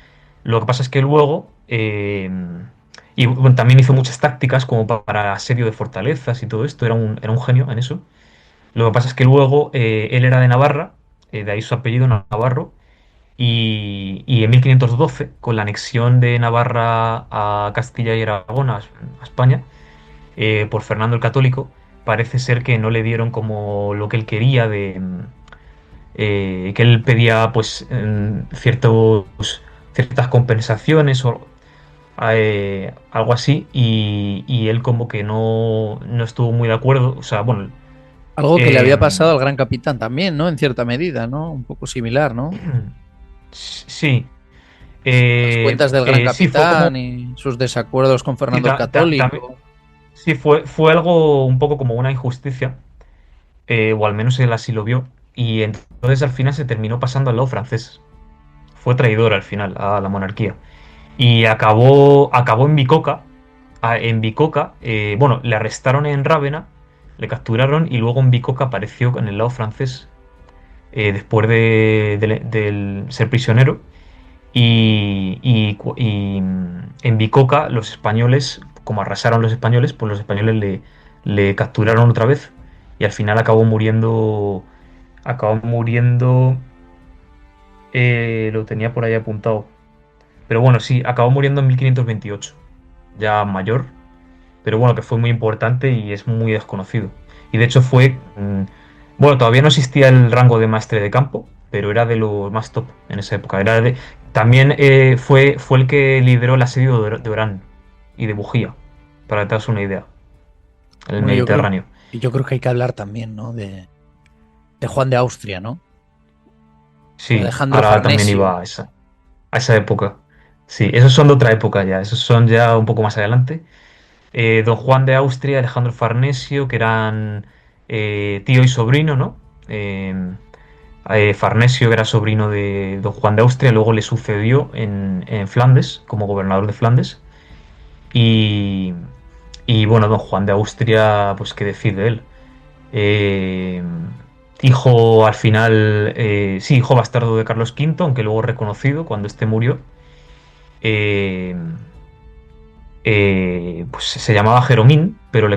Lo que pasa es que luego, y bueno, también hizo muchas tácticas como para asedio de fortalezas y todo esto, era un genio en eso. Lo que pasa es que luego él era de Navarra, de ahí su apellido Navarro, y en 1512, con la anexión de Navarra a Castilla y Aragón, a España, por Fernando el Católico, parece ser que no le dieron como lo que él quería que él pedía pues ciertas compensaciones o algo así y él como que no estuvo muy de acuerdo, o sea, bueno, Algo que le eh, había pasado al Gran Capitán también, ¿no? En cierta medida, ¿no? Un poco similar, ¿no? sí, Las cuentas del Gran sí fue como Capitán y sus desacuerdos con sí, Fernando el Católico. sí fue algo un poco como una injusticia, o al menos él así lo vio, y entonces al final se terminó pasando al lado francés. Fue traidor al final a la monarquía. Y acabó en Bicoca. En Bicoca, bueno, le arrestaron en Rávena, le capturaron y luego en Bicoca apareció en el lado francés después del ser prisionero. Y en Bicoca los españoles como arrasaron los españoles, pues los españoles le capturaron otra vez y al final acabó muriendo, lo tenía por ahí apuntado. Pero bueno, sí, acabó muriendo en 1528, ya mayor, pero bueno, que fue muy importante y es muy desconocido. Y de hecho bueno, todavía no existía el rango de maestre de campo, pero era de los más top en esa época. También fue el que lideró el asedio de Orán y de Bujía, para que te hagas una idea, en el Bueno, Mediterráneo. yo creo que hay que hablar también, ¿no? De Juan de Austria, ¿no? O Sí, Alejandro ahora también Farnesio. iba a esa época. Sí, esos son de otra época ya, esos son ya un poco más adelante. Don Juan de Austria, Alejandro Farnesio, que eran tío y sobrino, ¿no? Eh, Farnesio era sobrino de Don Juan de Austria, luego le sucedió en Flandes, como gobernador de Flandes. Y, y bueno, Don Juan de Austria, pues qué decir de él. Eh, Hijo al final, sí, hijo bastardo de Carlos V, aunque luego reconocido cuando este murió. Eh, pues se llamaba Jeromín, pero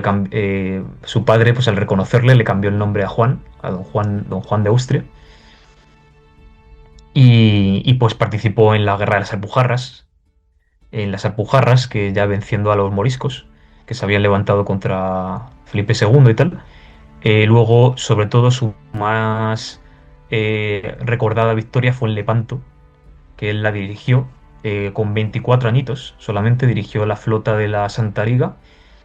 su padre, pues al reconocerle, le cambió el nombre a Juan, a don Juan de Austria. Y pues participó en la guerra de las Alpujarras, que ya venciendo a los moriscos, que se habían levantado contra Felipe II y tal. Luego, sobre todo, su más recordada victoria fue en Lepanto, que él la dirigió con 24 añitos, solamente dirigió la flota de la Santa Liga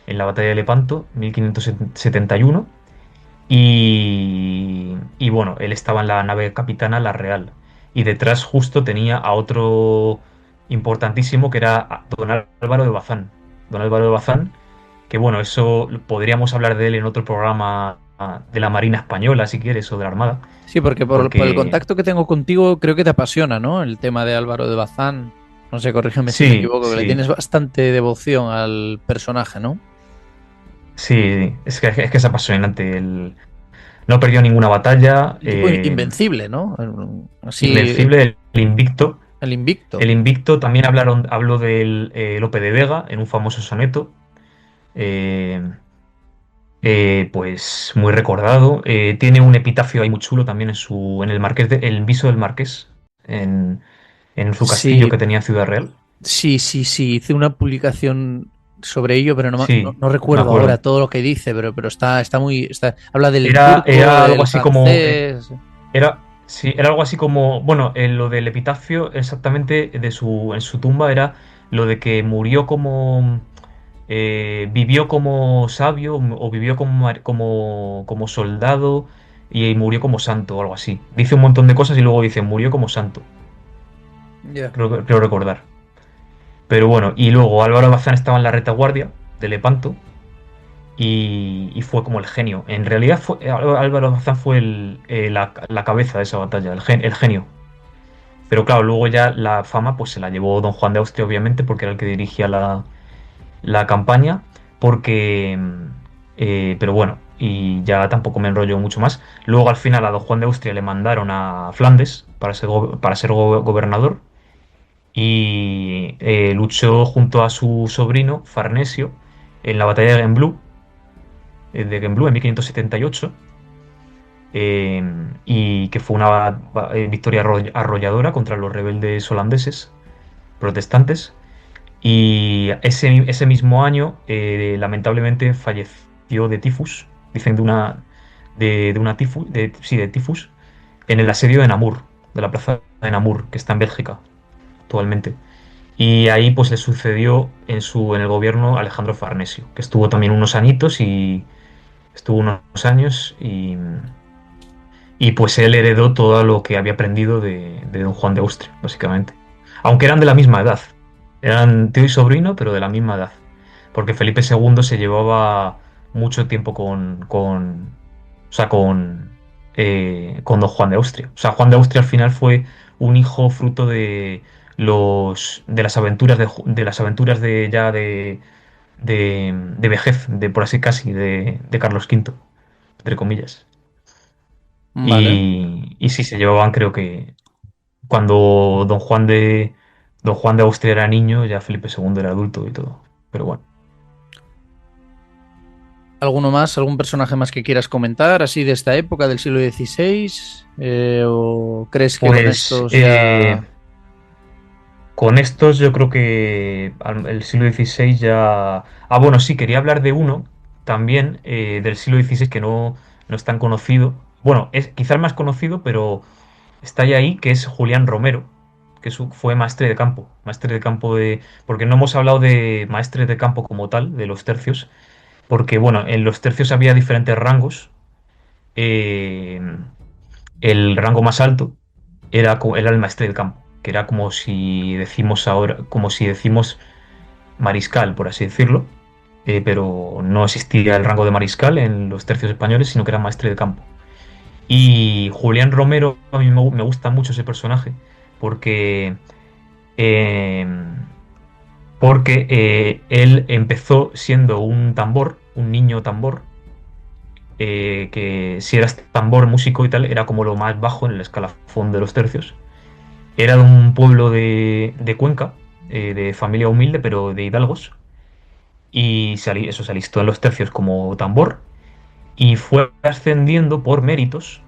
en la batalla de Lepanto, 1571, y bueno, él estaba en la nave capitana, la Real, y detrás justo tenía a otro importantísimo que era don Álvaro de Bazán. Don Álvaro de Bazán, que bueno, eso podríamos hablar de él en otro programa de la Marina Española, si quieres, o de la Armada, Sí, porque por el porque contacto que tengo contigo, creo que te apasiona, ¿no? El tema de Álvaro de Bazán. No sé, corrígeme si me sí, equivoco, que le sí, tienes bastante devoción al personaje, ¿no? sí, es que es apasionante. No perdió ninguna batalla, Un tipo invencible, ¿no? Así, invencible, el invicto. el invicto. El invicto también habló del Lope de Vega en un famoso soneto, eh, pues muy recordado. Tiene un epitafio ahí muy chulo también en el Marqués el viso del Marqués, en, en su castillo Sí, que tenía en Ciudad Real. sí. Hice una publicación sobre ello, pero Sí, no me recuerdo ahora acuerdo. todo lo que dice, pero está muy. Habla del Era, turco, era algo del así como, francés. sí, era algo así como, bueno, lo del epitafio exactamente en su tumba era lo de que murió vivió como sabio o vivió como soldado y murió como santo o algo así. Dice un montón de cosas y luego dice murió como santo, Ya. creo recordar. Pero bueno, y luego Álvaro Bazán estaba en la retaguardia de Lepanto y fue como el genio. En realidad Álvaro Bazán fue la cabeza de esa batalla, el genio. Pero claro, luego ya la fama pues se la llevó don Juan de Austria, obviamente, porque era el que dirigía la campaña, porque... pero bueno, y ya tampoco me enrollo mucho más. Luego al final a don Juan de Austria le mandaron a Flandes para ser gobernador y luchó junto a su sobrino Farnesio en la batalla de Gembloux en 1578, y que fue una victoria arrolladora contra los rebeldes holandeses protestantes. Y ese mismo año, lamentablemente, falleció de tifus, dicen de una tifus, sí, de tifus, en el asedio de Namur, de la plaza de Namur, que está en Bélgica actualmente. Y ahí pues le sucedió en el gobierno Alejandro Farnesio, que estuvo también unos añitos y estuvo unos años y pues él heredó todo lo que había aprendido de don Juan de Austria, básicamente. Aunque eran de la misma edad. Eran tío y sobrino, pero de la misma edad. Porque Felipe II se llevaba mucho tiempo o sea, con don Juan de Austria. O sea, Juan de Austria al final fue un hijo fruto de las aventuras de las aventuras de vejez, por así casi, de Carlos V, entre comillas. Vale. Y sí, se llevaban, creo que cuando don Juan de Austria era niño, ya Felipe II era adulto y todo. Pero bueno. ¿Alguno más, algún personaje más que quieras comentar, así de esta época del siglo XVI? ¿O crees que con Pues estos ya... con estos yo creo que el siglo XVI ya... Ah, bueno, sí, quería hablar de uno también del siglo XVI que no es tan conocido. Bueno, es quizá el más conocido, pero está ya ahí, que es Julián Romero, que fue maestre de campo de... Porque no hemos hablado de maestres de campo como tal, de los tercios, porque bueno, en los tercios había diferentes rangos. Eh, el rango más alto era el maestre del campo, que era como si decimos ahora, como si decimos mariscal, por así decirlo, pero no existía el rango de mariscal en los tercios españoles, sino que era maestre de campo. Y Julián Romero, a mí me gusta mucho ese personaje, porque, eh, porque él empezó siendo un tambor, un niño tambor, que si eras tambor, músico y tal, era como lo más bajo en el escalafón de los tercios. Era de un pueblo de Cuenca, de familia humilde, pero de hidalgos. Y eso se alistó en los tercios como tambor. Y fue ascendiendo por méritos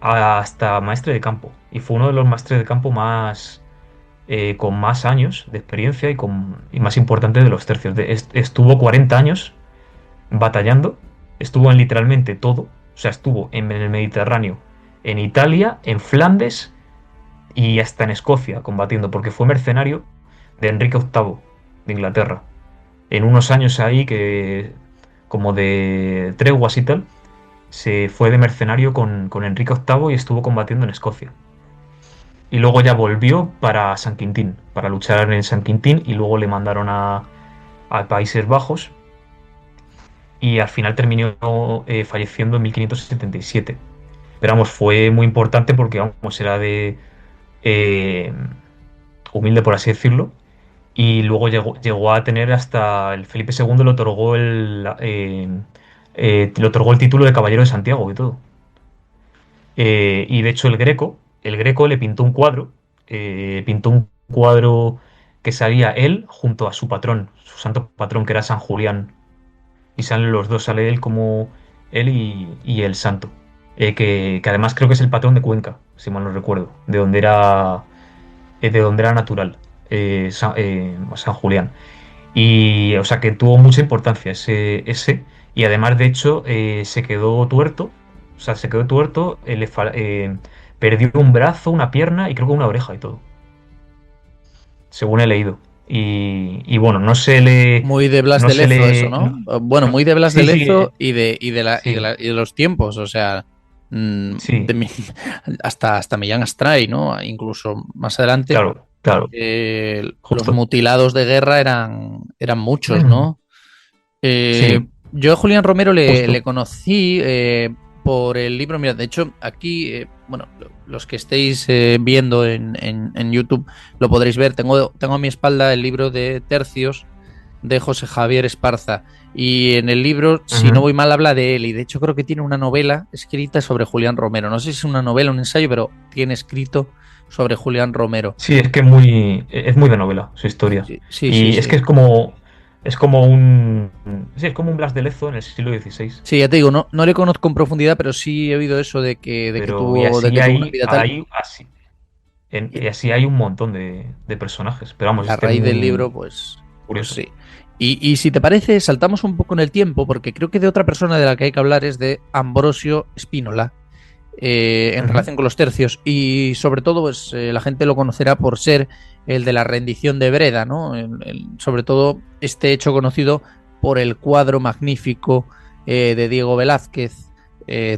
hasta maestre de campo. Y fue uno de los maestres de campo con más años de experiencia y más importante de los tercios. Estuvo 40 años batallando. Estuvo en literalmente todo. O sea, estuvo en el Mediterráneo, en Italia, en Flandes y hasta en Escocia combatiendo, porque fue mercenario de Enrique VIII de Inglaterra. En unos años ahí que, como de treguas y tal, se fue de mercenario con Enrique VIII y estuvo combatiendo en Escocia. Y luego ya volvió para San Quintín, para luchar en San Quintín, y luego le mandaron a Países Bajos y al final terminó falleciendo en 1577. Pero vamos, fue muy importante porque vamos, era de eh, humilde, por así decirlo, y luego llegó a tener hasta el Felipe II le otorgó el título de Caballero de Santiago y todo. Y de hecho el Greco le pintó un cuadro que salía él junto a su patrón, su santo patrón que era San Julián, y salen los dos, sale él como él y el santo. Que además creo que es el patrón de Cuenca, si mal no recuerdo, de donde era natural, San Julián. Y, o sea, que tuvo mucha importancia ese, y además, de hecho, se quedó tuerto, o sea, se quedó tuerto, perdió un brazo, una pierna y creo que una oreja y todo, según he leído. Y bueno, Muy de Blas no de se Lezo eso, le, ¿no? Bueno, muy de Blas de sí, sí, Lezo sí, y de los tiempos, o sea, sí, hasta Millán Astray, ¿no? Incluso más adelante, claro, claro, los justo. mutilados de guerra eran muchos, ¿no? Sí, Yo a Julián Romero le justo. conocí por el libro, mira, de hecho, aquí, bueno, los que estéis viendo en YouTube lo podréis ver. Tengo a mi espalda el libro de Tercios de José Javier Esparza. Y en el libro, si no Ujú. voy mal, habla de él. Y de hecho creo que tiene una novela escrita sobre Julián Romero. No sé si es una novela o un ensayo, pero tiene escrito sobre Julián Romero. Sí, es muy de novela su historia. Sí, sí, sí, Y es que sí. es como un Blas de Lezo en el siglo XVI. Sí, ya te digo, no le conozco en profundidad, pero sí he oído eso Pero y de así que tuvo una vida tal. y así hay un montón de personajes. Pero vamos, Y a es que es raíz del libro, muy pues curioso. sí. Y si te parece, saltamos un poco en el tiempo, porque creo que de otra persona de la que hay que hablar es de Ambrosio Spínola, en Ujú. relación con los tercios. Y sobre todo, pues la gente lo conocerá por ser el de la rendición de Breda, ¿no? Sobre todo este hecho conocido por el cuadro magnífico de Diego Velázquez,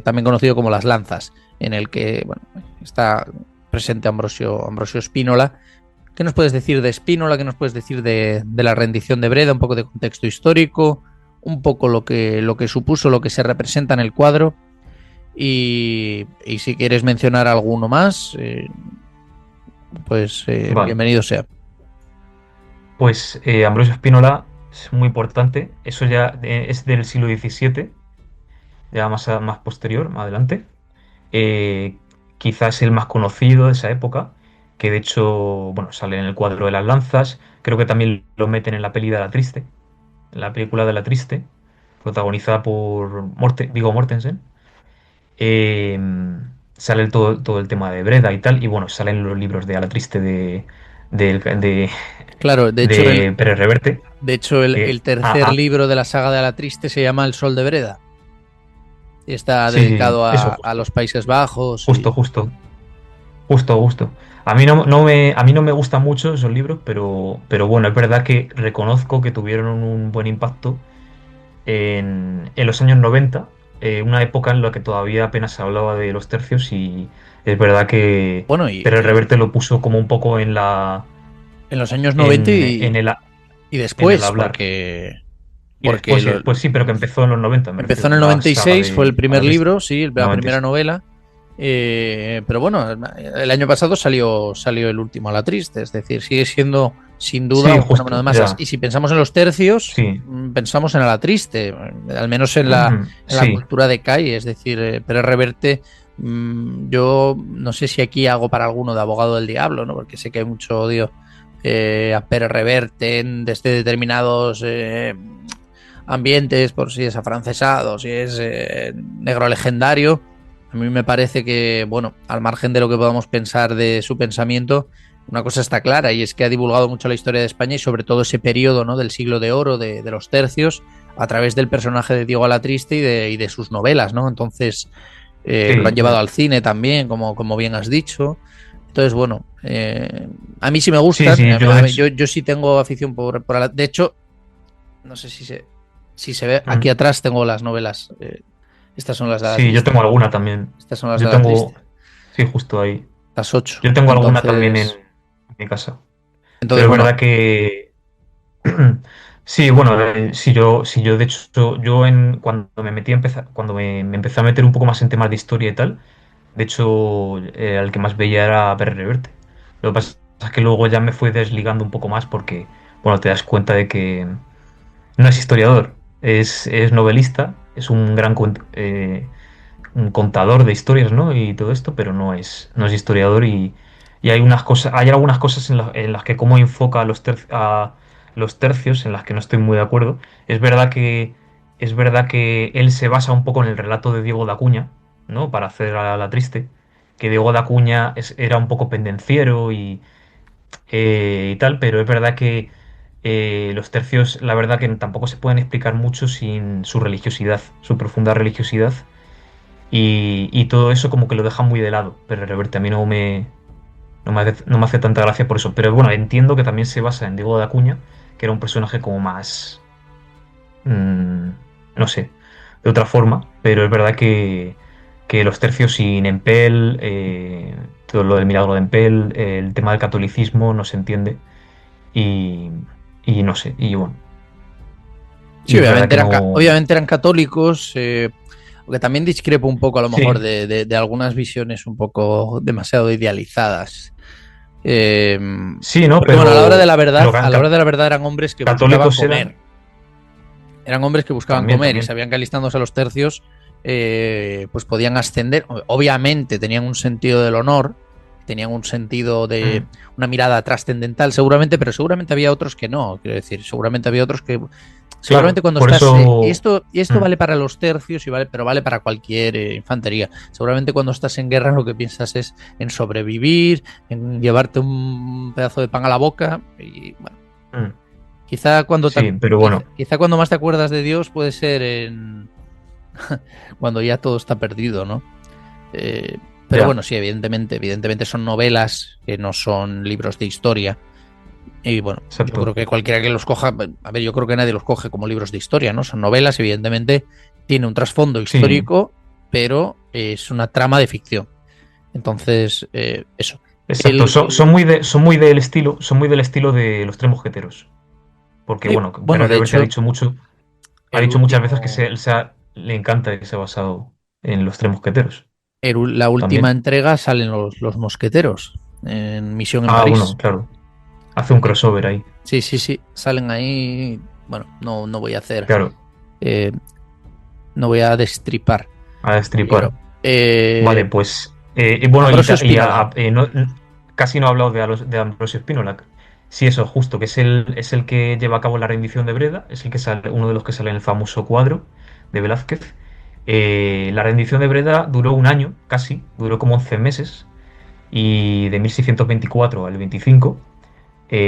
también conocido como Las Lanzas, en el que bueno, está presente Ambrosio Spínola. ¿Qué nos puedes decir de Spínola? ¿Qué nos puedes decir de la rendición de Breda? Un poco de contexto histórico, un poco lo que supuso, lo que se representa en el cuadro. Y si quieres mencionar alguno más, pues Vale. bienvenido sea. Pues Ambrosio Spínola es muy importante. Eso ya es del siglo XVII, ya más posterior, más adelante. Eh, Quizás el más conocido de esa época, que de hecho, bueno, sale en el cuadro de las lanzas. Creo que también lo meten en la peli de La Triste, en la película de La Triste. protagonizada por Viggo Mortensen. Eh, Sale todo el tema de Breda y tal, y bueno, salen los libros de Alatriste de, de, Claro, de hecho, de Pérez Reverte. el tercer libro de la saga de Alatriste se llama El Sol de Breda. Y está Sí, sí, sí, dedicado eso, a los Países Bajos. justo. A mí no me gustan mucho esos libros, pero bueno, es verdad que reconozco que tuvieron un buen impacto en los años 90, una época en la que todavía apenas se hablaba de los tercios, y es verdad que Bueno, Pérez Reverte lo puso como un poco en en los años 90 en el, y en el después, hablar. porque, Y después, pues sí, pero que empezó en los 90, me empezó refiero, en el la saga 96, fue el de primer Alatriste. libro, sí, la primera 96. novela. Pero bueno, el año pasado salió el último Alatriste, es decir, sigue siendo sin duda Sí, un fenómeno de justo, masas. ya. Y si pensamos en los tercios, Sí. pensamos en Alatriste, al menos en la Sí. cultura de calle, es decir, Pérez Reverte. Yo no sé si aquí hago para alguno de abogado del diablo, ¿no? Porque sé que hay mucho odio a Pérez Reverte desde determinados ambientes, por si es afrancesado, si es negro legendario. A mí me parece que, bueno, al margen de lo que podamos pensar de su pensamiento, una cosa está clara, y es que ha divulgado mucho la historia de España y sobre todo ese periodo, ¿no?, del siglo de oro, de los tercios, a través del personaje de Diego Alatriste y de sus novelas, ¿no? Entonces, lo han Sí, llevado al cine también, como bien has dicho. Entonces, bueno, a mí sí me sí, gustan. sí, yo de hecho. Yo sí tengo afición por de hecho, no sé si se ve, aquí Mm. atrás tengo las novelas. Estas son las de Sí, yo Alatriste. tengo alguna también. Estas son las de Yo Alatriste. tengo, sí, justo ahí. Las 8. Yo tengo alguna también en Entonces, mi casa. Pero es bueno, verdad que sí, bueno, si yo de hecho, cuando me metí a empezar, cuando me empecé a meter un poco más en temas de historia y tal, de hecho, el que más veía era Pérez Reverte. Lo que pasa es que luego ya me fui desligando un poco más porque, bueno, te das cuenta de que no es historiador, es novelista, es un contador de historias, ¿no? Y todo esto, pero no es historiador, y hay algunas cosas en las que cómo enfoca a los tercios en las que no estoy muy de acuerdo. Es verdad que él se basa un poco en el relato de Diego de Acuña, ¿no? Para hacer a la triste, que Diego de Acuña era un poco pendenciero y tal, pero es verdad que los tercios, la verdad que tampoco se pueden explicar mucho sin su religiosidad, su profunda religiosidad, y todo eso como que lo deja muy de lado. Pero Reverte a mí no me hace tanta gracia por eso. Pero bueno, entiendo que también se basa en Diego de Acuña, que era un personaje como más, mm, no sé, de otra forma. Pero es verdad que los tercios sin Empel, todo lo del milagro de Empel, el tema del catolicismo no se entiende. Y, y no sé, y bueno. sí, Y es verdad que no. obviamente eran católicos, aunque también discrepo un poco a lo mejor Sí, de algunas visiones un poco demasiado idealizadas. Eh, sí, ¿no? Porque bueno, Pero a la hora de la verdad eran hombres que buscaban católicos comer. eran. Eran hombres que buscaban También, comer y también. sabían que alistándose a los tercios, pues podían ascender. Obviamente tenían un sentido del honor, tenían un sentido de Mm, una mirada trascendental, seguramente, pero seguramente había otros que no. Quiero decir, seguramente había otros que. Seguramente claro, cuando por estás. eso. Y esto Mm, vale para los tercios, pero vale para cualquier infantería. Seguramente cuando estás en guerra lo que piensas es en sobrevivir, en llevarte un pedazo de pan a la boca. Y bueno, mm. Quizá cuando, Sí, pero bueno. quizá cuando más te acuerdas de Dios puede ser cuando ya todo está perdido, ¿no? Pero Ya, bueno, sí, evidentemente son novelas que no son libros de historia. Y bueno, yo exacto. creo que cualquiera que los coja, a ver, yo creo que nadie los coge como libros de historia, ¿no? Son novelas, evidentemente tiene un trasfondo Sí, histórico, pero es una trama de ficción. Entonces, eso. exacto. Son muy del estilo de los Tres Mosqueteros. Porque Sí, bueno, bueno, Pérez de Reverte ha hecho, dicho mucho, ha el dicho muchas veces que último, le encanta que se ha basado en los Tres Mosqueteros. la última También. entrega salen los mosqueteros en Misión en Ah, bueno, París. claro. Hace un crossover ahí. Sí, sí, sí, salen ahí. Bueno, no voy a hacer, Claro, eh, no voy a destripar a el libro. destripar. Vale, pues. Y bueno, Ambrosio Spínola. casi no he hablado de Ambrosio Spínola. Sí, eso, justo, que es el que lleva a cabo la rendición de Breda, es el que sale, uno de los que sale en el famoso cuadro. de Velázquez. La rendición de Breda duró un año, casi, duró como 11 meses, y de 1624 al 25,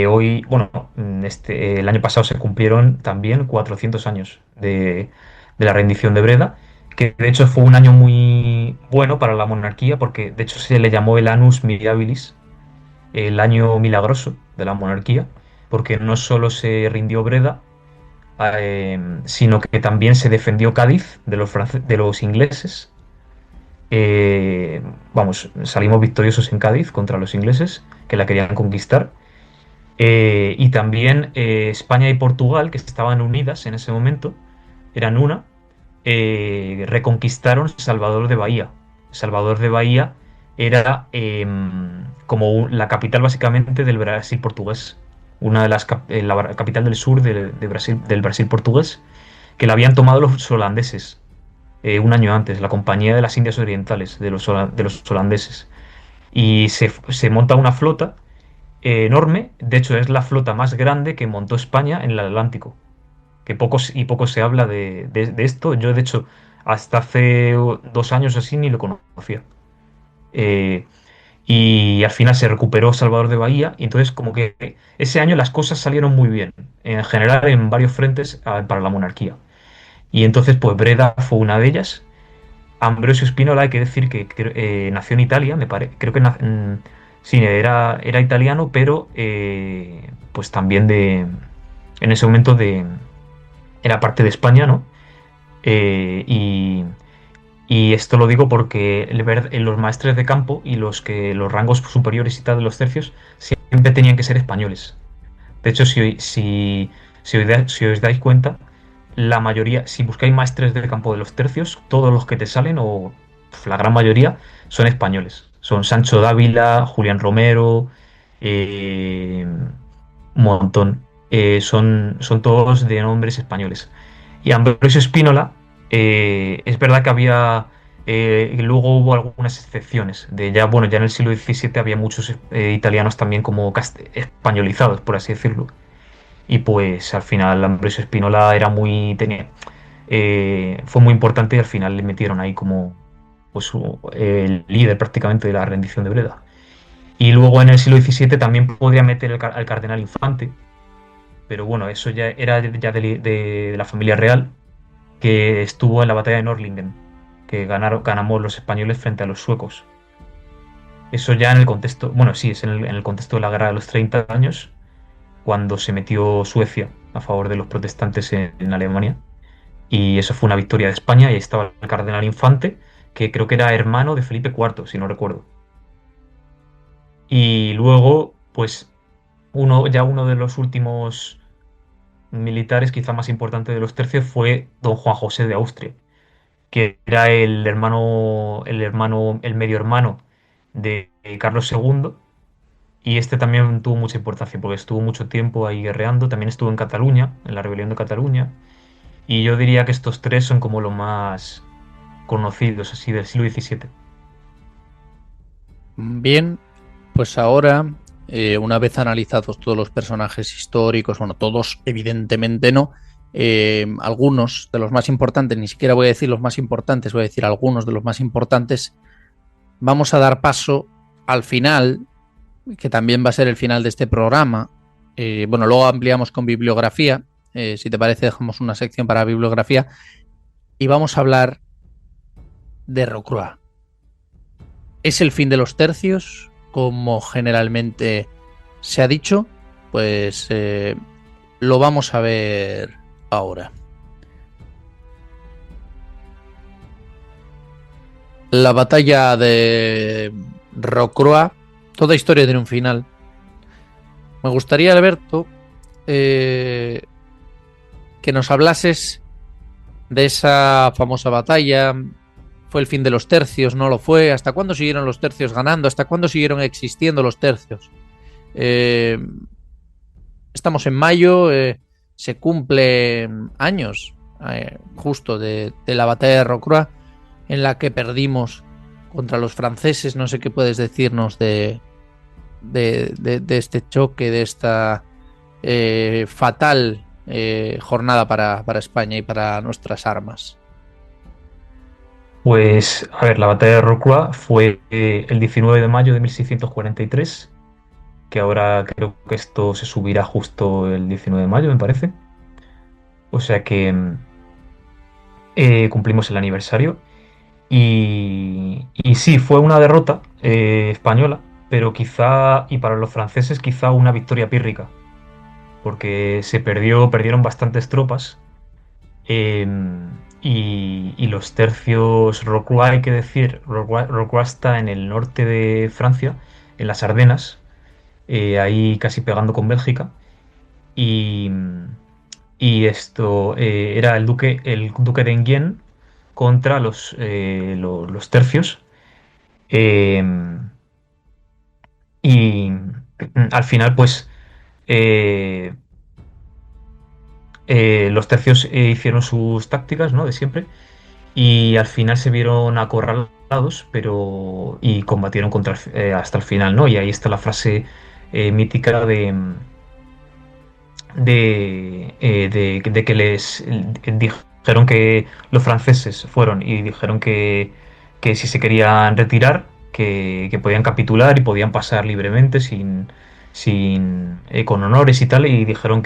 hoy, bueno, el año pasado se cumplieron también 400 años de la rendición de Breda, que de hecho fue un año muy bueno para la monarquía, porque de hecho se le llamó el Annus Mirabilis, el año milagroso de la monarquía, porque no solo se rindió Breda, sino que también se defendió Cádiz de los ingleses. Vamos, salimos victoriosos en Cádiz contra los ingleses, que la querían conquistar. Y también España y Portugal, que estaban unidas en ese momento, eran una, reconquistaron Salvador de Bahía. Salvador de Bahía era como la capital básicamente del Brasil portugués, una de la capital del sur Brasil, del Brasil portugués, que la habían tomado los holandeses un año antes, la Compañía de las Indias Orientales de los holandeses. Y se monta una flota enorme, de hecho es la flota más grande que montó España en el Atlántico, que poco se habla de esto. Yo, de hecho, hasta hace 2 años así ni lo conocía. Eh, y al final se recuperó Salvador de Bahía, y entonces como que ese año las cosas salieron muy bien, en general en varios frentes para la monarquía. Y entonces pues Breda fue una de ellas. Ambrosio Spínola, hay que decir que nació en Italia, creo que sí, era italiano, pero pues también en ese momento era parte de España, ¿no? Eh, y, y esto lo digo porque los maestres de campo y los rangos superiores y tal de los tercios siempre tenían que ser españoles. De hecho, si os dais cuenta, la mayoría, si buscáis maestres de campo de los tercios, todos los que te salen, o la gran mayoría, son españoles. Son Sancho Dávila, Julián Romero, un montón. Son todos de nombres españoles. Y Ambrosio Spínola, es verdad que luego hubo algunas excepciones. Bueno, ya en el siglo XVII había muchos italianos también como españolizados, por así decirlo. Y pues al final Ambrosio Spínola fue muy importante, y al final le metieron ahí como pues, el líder prácticamente de la rendición de Breda. Y luego en el siglo XVII también podría meter al cardenal Infante, pero bueno, eso ya era ya de la familia real, que estuvo en la batalla de Nördlingen, que ganamos los españoles frente a los suecos. Eso ya en el contexto, bueno, sí, es en el contexto de la guerra de los 30 años, cuando se metió Suecia a favor de los protestantes en Alemania. Y eso fue una victoria de España, y ahí estaba el cardenal Infante, que creo que era hermano de Felipe IV, si no recuerdo. Y luego, pues, uno de los últimos militares, quizá más importante de los tercios, fue don Juan José de Austria, que era el medio hermano de Carlos II. Y este también tuvo mucha importancia porque estuvo mucho tiempo ahí guerreando. También estuvo en Cataluña, en la rebelión de Cataluña. Y yo diría que estos tres son como los más conocidos así del siglo XVII. Bien, pues ahora, una vez analizados todos los personajes históricos, bueno, todos evidentemente no, algunos de los más importantes, ni siquiera voy a decir los más importantes, voy a decir algunos de los más importantes, vamos a dar paso al final, que también va a ser el final de este programa. Bueno, luego ampliamos con bibliografía, si te parece dejamos una sección para bibliografía, y vamos a hablar de Rocroi. ¿Es el fin de los tercios, como generalmente se ha dicho? Pues lo vamos a ver ahora. La batalla de Rocroi, toda historia tiene un final. Me gustaría, Alberto, que nos hablases de esa famosa batalla. ¿Fue el fin de los tercios? ¿No lo fue? ¿Hasta cuándo siguieron los tercios ganando? ¿Hasta cuándo siguieron existiendo los tercios? Estamos en mayo, se cumplen años justo de la batalla de Rocroi, en la que perdimos contra los franceses. No sé qué puedes decirnos de este choque, de esta fatal jornada para España y para nuestras armas. Pues, a ver, la batalla de Rocroi fue el 19 de mayo de 1643, que ahora creo que esto se subirá justo el 19 de mayo, me parece. O sea que cumplimos el aniversario. Y sí, fue una derrota española, pero quizá, y para los franceses, quizá una victoria pírrica, porque perdieron bastantes tropas. eh, y los tercios Rocroi, hay que decir, Rocroi está en el norte de Francia, en las Ardenas, ahí casi pegando con Bélgica. Y, y esto era el duque de Enghien contra los tercios. eh, y al final, pues, eh, los tercios hicieron sus tácticas, ¿no? De siempre. Y al final se vieron acorralados, y combatieron hasta el final, ¿no? Y ahí está la frase mítica de que les dijeron que los franceses fueron y dijeron que si se querían retirar, que podían capitular y podían pasar libremente con honores y tal, y dijeron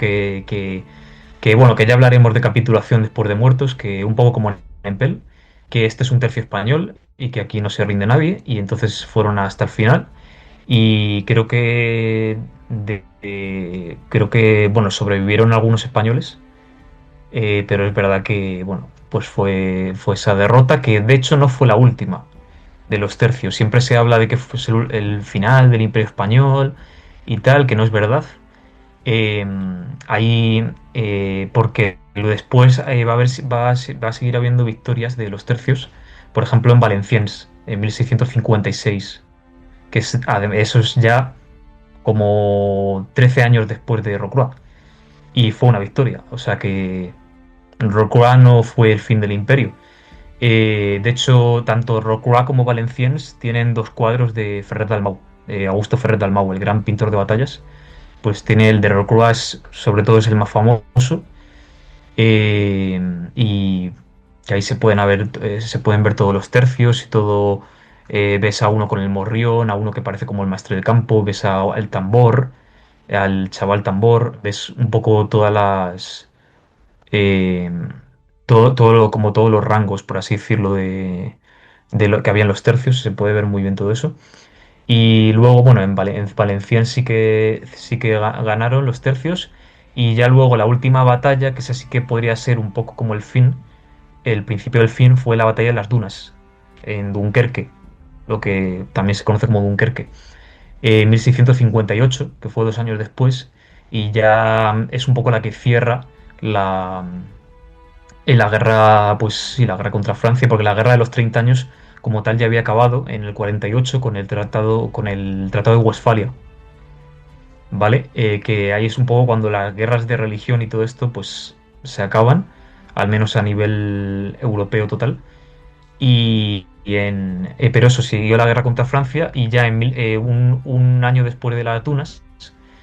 bueno, que ya hablaremos de capitulación después de muertos, que un poco como en Empel, que este es un tercio español y que aquí no se rinde nadie, y entonces fueron hasta el final. Y creo que bueno, sobrevivieron algunos españoles, pero es verdad que, bueno, pues fue esa derrota, que de hecho no fue la última de los tercios. Siempre se habla de que fue el final del Imperio Español y tal, que no es verdad. Eh, ahí, porque después va a seguir habiendo victorias de los tercios, por ejemplo en Valenciennes, en 1656, eso es ya como 13 años después de Rocroi, y fue una victoria. O sea que Rocroi no fue el fin del imperio. De hecho, tanto Rocroi como Valenciennes tienen dos cuadros de Ferrer Dalmau, Augusto Ferrer Dalmau, el gran pintor de batallas. Pues tiene el de Rocroi, sobre todo es el más famoso, y que ahí se pueden ver todos los tercios y todo. Ves a uno con el morrión, a uno que parece como el maestre del campo, ves al tambor, al chaval tambor, ves un poco eh, como todos los rangos, por así decirlo, de lo que había en los tercios. Se puede ver muy bien todo eso. Y luego, bueno, en Valenciennes sí que ganaron los tercios. Y ya luego la última batalla, que esa sí que podría ser un poco como el principio del fin, fue la batalla de las Dunas, en Dunkerque, lo que también se conoce como Dunkerque, en 1658, que fue 2 años después. Y ya es un poco la que cierra la, la guerra, pues sí, la guerra contra Francia, porque la guerra de los 30 años como tal ya había acabado en el 48 con el tratado de Westfalia, ¿vale? Que ahí es un poco cuando las guerras de religión y todo esto pues se acaban, al menos a nivel europeo total. Pero eso siguió la guerra contra Francia, y ya un año después de las Dunas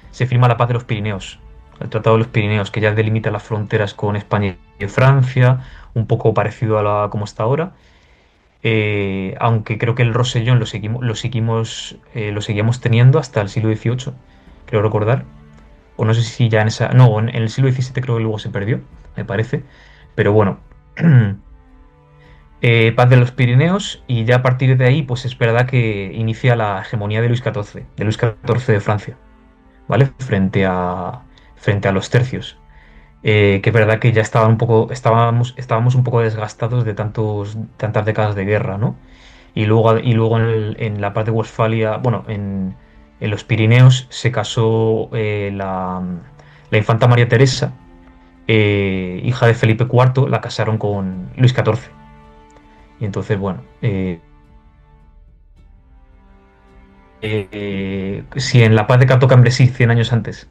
se firma la paz de los Pirineos, el Tratado de los Pirineos, que ya delimita las fronteras con España y Francia, un poco parecido como está ahora. Aunque creo que el Rosellón lo seguíamos teniendo hasta el siglo XVIII, creo recordar. O no sé si ya en esa. No, en el siglo XVII creo que luego se perdió, me parece. Pero bueno. Paz de los Pirineos, y ya a partir de ahí, pues es verdad que inicia la hegemonía de Luis XIV, de Francia, ¿vale? Frente a los tercios. Que es verdad que ya estábamos un poco desgastados de tantas décadas de guerra, ¿no? Y luego en la paz de Westfalia, bueno, en los Pirineos se casó la infanta María Teresa, hija de Felipe IV, la casaron con Luis XIV. Y entonces, bueno, si en la paz de Cateau-Cambrésis, 100 años antes,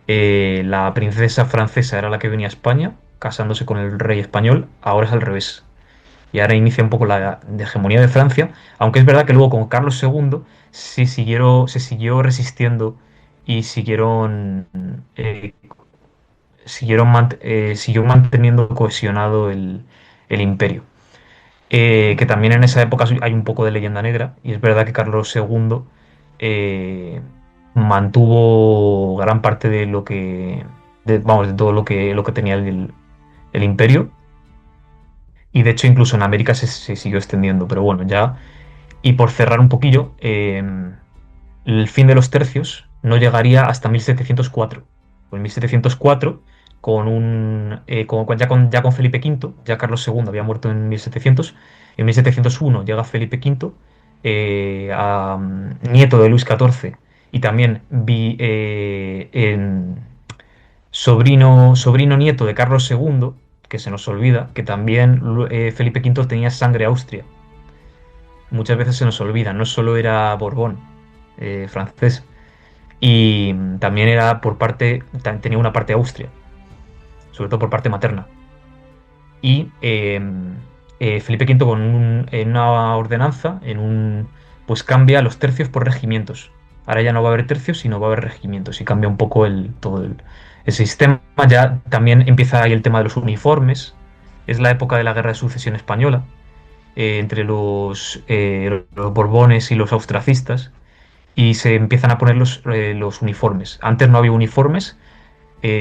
la princesa francesa era la que venía a España, casándose con el rey español, ahora es al revés. Y ahora inicia un poco la hegemonía de Francia, aunque es verdad que luego con Carlos II se siguió resistiendo, y siguió manteniendo cohesionado el imperio. que también en esa época hay un poco de leyenda negra, y es verdad que Carlos II eh, mantuvo gran parte de lo que, vamos, de todo lo que tenía el imperio, y de hecho incluso en América se siguió extendiendo, pero bueno, ya, y por cerrar un poquillo, el fin de los tercios no llegaría hasta 1704. En 1704, ya con Felipe V, ya Carlos II había muerto en 1700, en 1701 llega Felipe V, nieto de Luis XIV, y también sobrino nieto de Carlos II, que se nos olvida, que también Felipe V tenía sangre austria. Muchas veces se nos olvida, no solo era Borbón, francés, y también era tenía una parte Austria, sobre todo por parte materna. Y Felipe V en una ordenanza, pues cambia los tercios por regimientos. Ahora ya no va a haber tercios, sino va a haber regimientos y cambia un poco todo el sistema. Ya también empieza ahí el tema de los uniformes. Es la época de la Guerra de Sucesión Española, entre los Borbones y los austracistas, y se empiezan a poner los uniformes. Antes no había uniformes.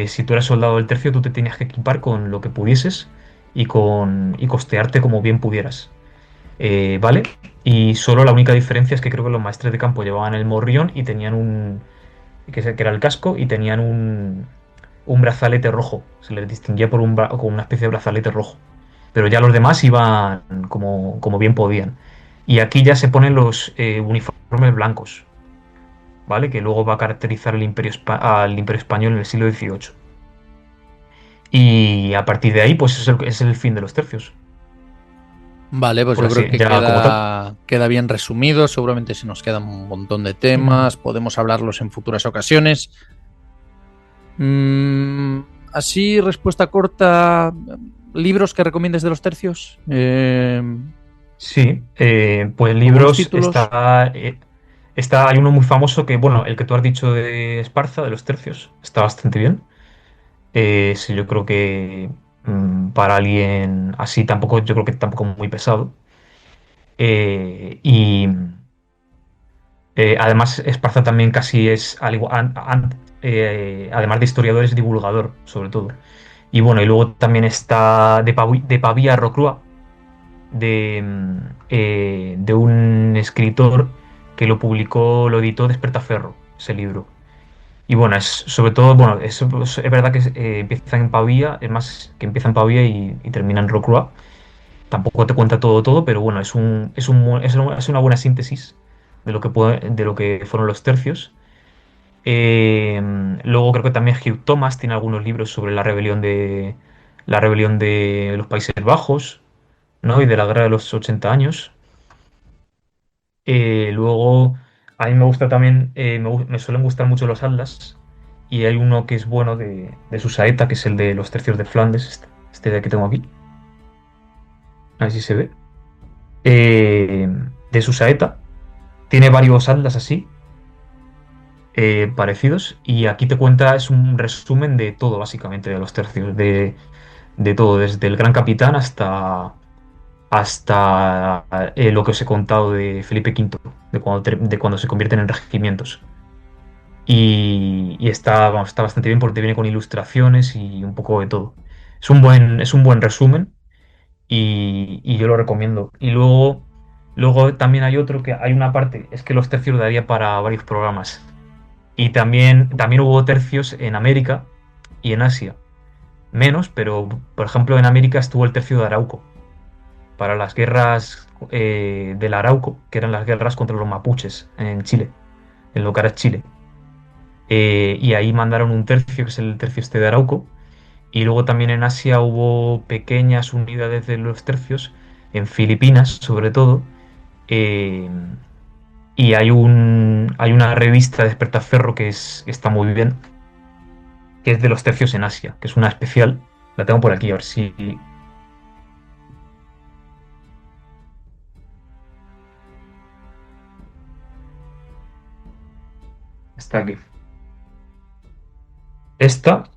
Si tú eras soldado del tercio, tú te tenías que equipar con lo que pudieses y costearte como bien pudieras. ¿Vale? Y solo la única diferencia es que creo que los maestres de campo llevaban el morrión y tenían que era el casco, y tenían un brazalete rojo. Se les distinguía con una especie de brazalete rojo. Pero ya los demás iban como bien podían. Y aquí ya se ponen los uniformes blancos, ¿vale? Que luego va a caracterizar al Imperio Español en el siglo XVIII. Y a partir de ahí, pues es el fin de los tercios, Vale, pues por yo creo así, que ya como tal. queda bien resumido. Seguramente se nos quedan un montón de temas. Podemos hablarlos en futuras ocasiones. Mm, Así, respuesta corta. ¿Libros que recomiendes de los tercios? Sí, pues ¿Algunos libros títulos? hay uno muy famoso que, bueno, el que tú has dicho de Esparza, de los tercios, está bastante bien. Sí, yo creo que para alguien así tampoco, yo creo que tampoco muy pesado. Y además Esparza también casi es, además de historiador, es divulgador, sobre todo. Y bueno, y luego también está de Pavía Rocroi, de un escritor que lo publicó, lo editó Despertaferro, ese libro. Y bueno, es sobre todo, bueno, es verdad que empieza en Pavía, es más que empieza en Pavía y termina en Rocroi. Tampoco te cuenta todo, pero bueno, es una buena síntesis de lo que fueron los tercios. Eh, Luego creo que también Hugh Thomas tiene algunos libros sobre la rebelión de los Países Bajos, ¿no? Y de la guerra de los 80 años. Luego, a mí me gusta también, me suelen gustar mucho los atlas, y hay uno que es bueno de Susaeta, que es el de los tercios de Flandes, este de que tengo aquí, a ver si se ve. Eh, de Susaeta, tiene varios atlas así, parecidos, y aquí te cuenta, es un resumen de todo, básicamente, de los tercios, de todo, desde el Gran Capitán hasta lo que os he contado de Felipe V, de cuando se convierten en regimientos. Y está, vamos, está bastante bien porque te viene con ilustraciones y un poco de todo. Es un buen resumen, y yo lo recomiendo. Y luego también hay otro que hay una parte, es que los tercios daría para varios programas. Y también hubo tercios en América y en Asia. Menos, pero por ejemplo en América estuvo el tercio de Arauco para las guerras del Arauco, que eran las guerras contra los mapuches en Chile, en lo que ahora es Chile. Y ahí mandaron un tercio, que es el tercio este de Arauco. Y luego también en Asia hubo pequeñas unidades de los tercios, en Filipinas sobre todo. eh, y hay una revista de Despertaferro que está muy bien, que es de los tercios en Asia, que es una especial. La tengo por aquí, a ver si está aquí. Esta, a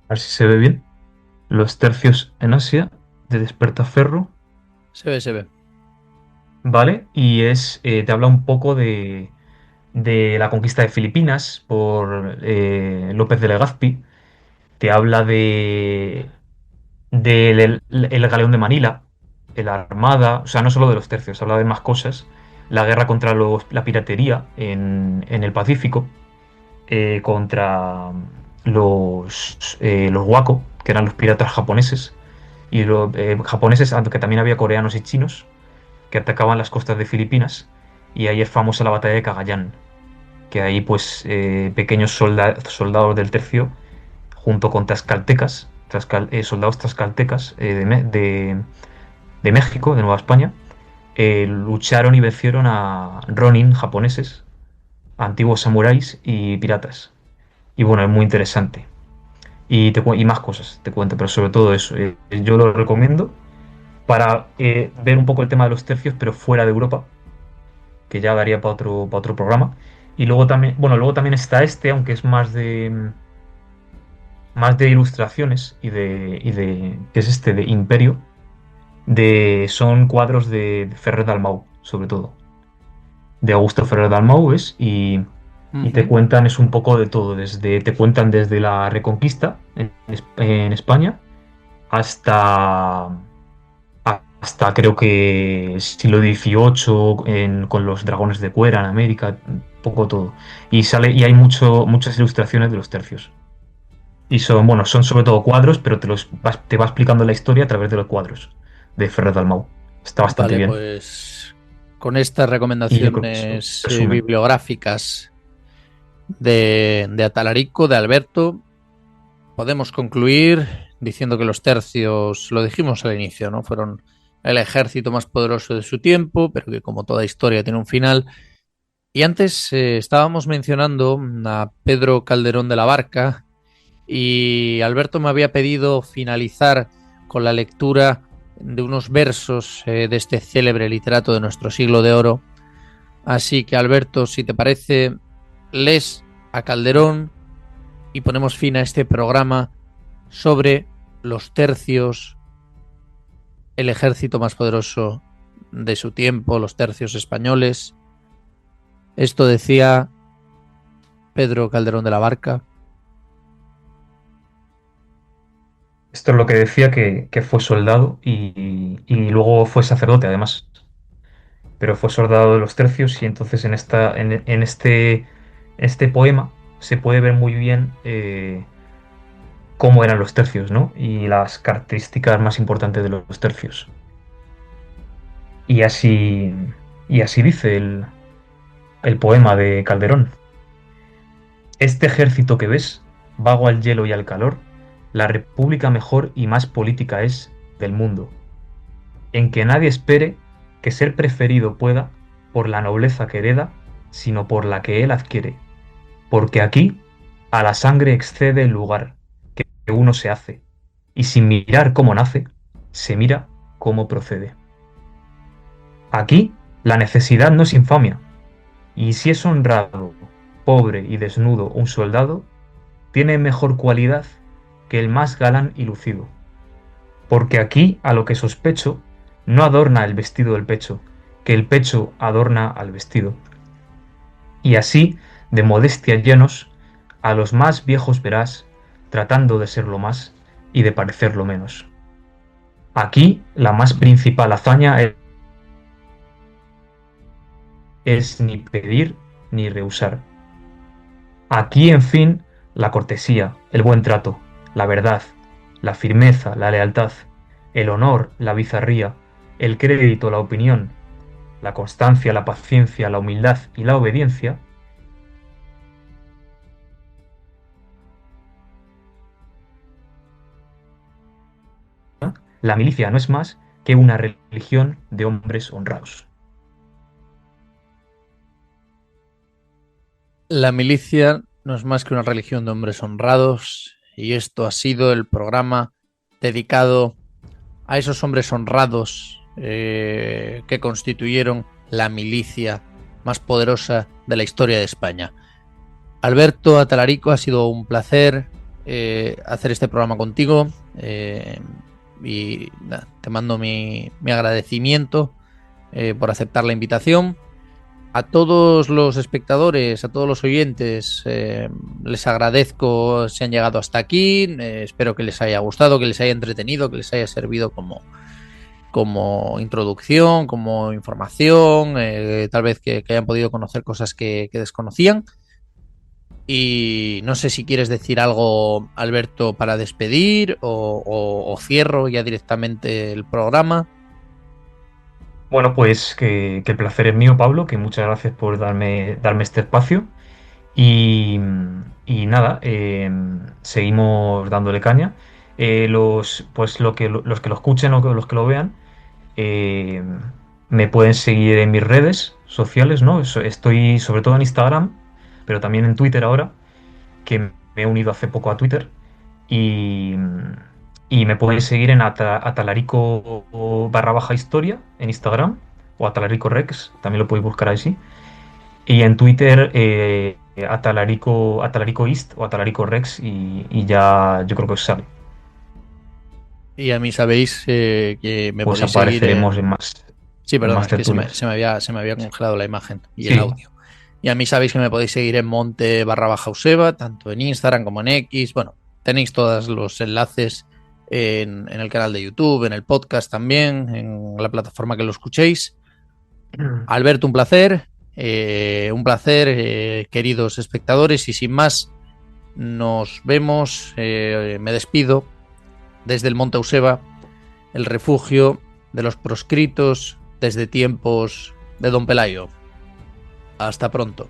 ver si se ve bien. Los tercios en Asia, de Despertaferro. Se ve, se ve. ¿Vale? Y te habla un poco de la conquista de Filipinas por López de Legazpi. Te habla el galeón de Manila, de la Armada, o sea, no solo de los tercios, habla de más cosas. La guerra contra la piratería en el Pacífico, contra los Wako, que eran los piratas japoneses, y los japoneses, aunque también había coreanos y chinos, que atacaban las costas de Filipinas, y ahí es famosa la batalla de Cagayán, que ahí pues pequeños soldados del tercio, junto con tlaxcaltecas, soldados tlaxcaltecas de México, de Nueva España, lucharon y vencieron a Ronin japoneses, antiguos samuráis y piratas. Y bueno, es muy interesante. Y más cosas te cuento, pero sobre todo eso. Yo lo recomiendo para ver un poco el tema de los tercios, pero fuera de Europa, que ya daría para otro programa. Y luego también, bueno, luego también está aunque es más de ilustraciones ¿qué es de Imperio? Son cuadros de Ferrer Dalmau, sobre todo. De Augusto Ferrer Dalmau y te Ujú. cuentan es un poco de todo. Te cuentan desde la Reconquista en España hasta, hasta creo que siglo XVIII con los dragones de cuera en América, un poco todo. Y hay muchas ilustraciones de los tercios. Y son sobre todo cuadros, pero te va explicando la historia a través de los cuadros de Ferrer Dalmau. Está bastante Vale, bien. pues con estas Y yo creo que eso, recomendaciones resumen. bibliográficas de Atalarico, de Alberto, podemos concluir diciendo que los tercios, lo dijimos al inicio, ¿no? Fueron el ejército más poderoso de su tiempo, pero que como toda historia tiene un final. Y antes estábamos mencionando a Pedro Calderón de la Barca y Alberto me había pedido finalizar con la lectura de unos versos de este célebre literato de nuestro siglo de oro. Así que Alberto, si te parece, lees a Calderón y ponemos fin a este programa sobre los tercios, el ejército más poderoso de su tiempo, los tercios españoles. Esto decía Pedro Calderón de la Barca. Esto es lo que decía que fue soldado y luego fue sacerdote, además. Pero fue soldado de los tercios y entonces en este poema se puede ver muy bien cómo eran los tercios, ¿no? Y las características más importantes de los tercios. Y así, y así dice el poema de Calderón. Este ejército que ves, vago al hielo y al calor, la república mejor y más política es del mundo, en que nadie espere que ser preferido pueda por la nobleza que hereda, sino por la que él adquiere, porque aquí a la sangre excede el lugar que uno se hace, y sin mirar cómo nace, se mira cómo procede. Aquí la necesidad no es infamia, y si es honrado, pobre y desnudo un soldado, tiene mejor cualidad que el más galán y lucido. Porque aquí, a lo que sospecho, no adorna el vestido del pecho, que el pecho adorna al vestido. Y así, de modestia llenos, a los más viejos verás, tratando de ser lo más y de parecer lo menos. Aquí, la más principal hazaña es ni pedir ni rehusar. Aquí, en fin, la cortesía, el buen trato, la verdad, la firmeza, la lealtad, el honor, la bizarría, el crédito, la opinión, la constancia, la paciencia, la humildad y la obediencia, la milicia no es más que una religión de hombres honrados. La milicia no es más que una religión de hombres honrados y esto ha sido el programa dedicado a esos hombres honrados que constituyeron la milicia más poderosa de la historia de España. Alberto Atalarico, ha sido un placer hacer este programa contigo. y nada, te mando mi agradecimiento por aceptar la invitación. A todos los espectadores, a todos los oyentes, les agradezco si han llegado hasta aquí. Espero que les haya gustado, que les haya entretenido, que les haya servido como introducción, como información, tal vez que hayan podido conocer cosas que desconocían. Y no sé si quieres decir algo, Alberto, para despedir o cierro ya directamente el programa. Bueno, pues que el placer es mío, Pablo, que muchas gracias por darme este espacio. Y, y nada, seguimos dándole caña. Los que lo escuchen o los que lo vean, eh, me pueden seguir en mis redes sociales, ¿no? Estoy sobre todo en Instagram, pero también en Twitter ahora, que me he unido hace poco a Twitter. Y, y me podéis seguir en atalarico barra baja historia en Instagram o atalarico rex, también lo podéis buscar así. Y en Twitter atalarico east o atalarico rex y ya yo creo que os sale. Y a mí sabéis que me Pues podéis seguir apareceremos Sí, en perdona, más es que tertulias. se me había congelado la imagen y el Sí, audio. Y a mí sabéis que me podéis seguir en Monte barra baja Useba, tanto en Instagram como en X. Bueno, tenéis todos los enlaces en el canal de YouTube, en el podcast también, en la plataforma que lo escuchéis. Alberto, un placer, queridos espectadores, y sin más, nos vemos, me despido desde el Monte Useba, el refugio de los proscritos desde tiempos de Don Pelayo. Hasta pronto.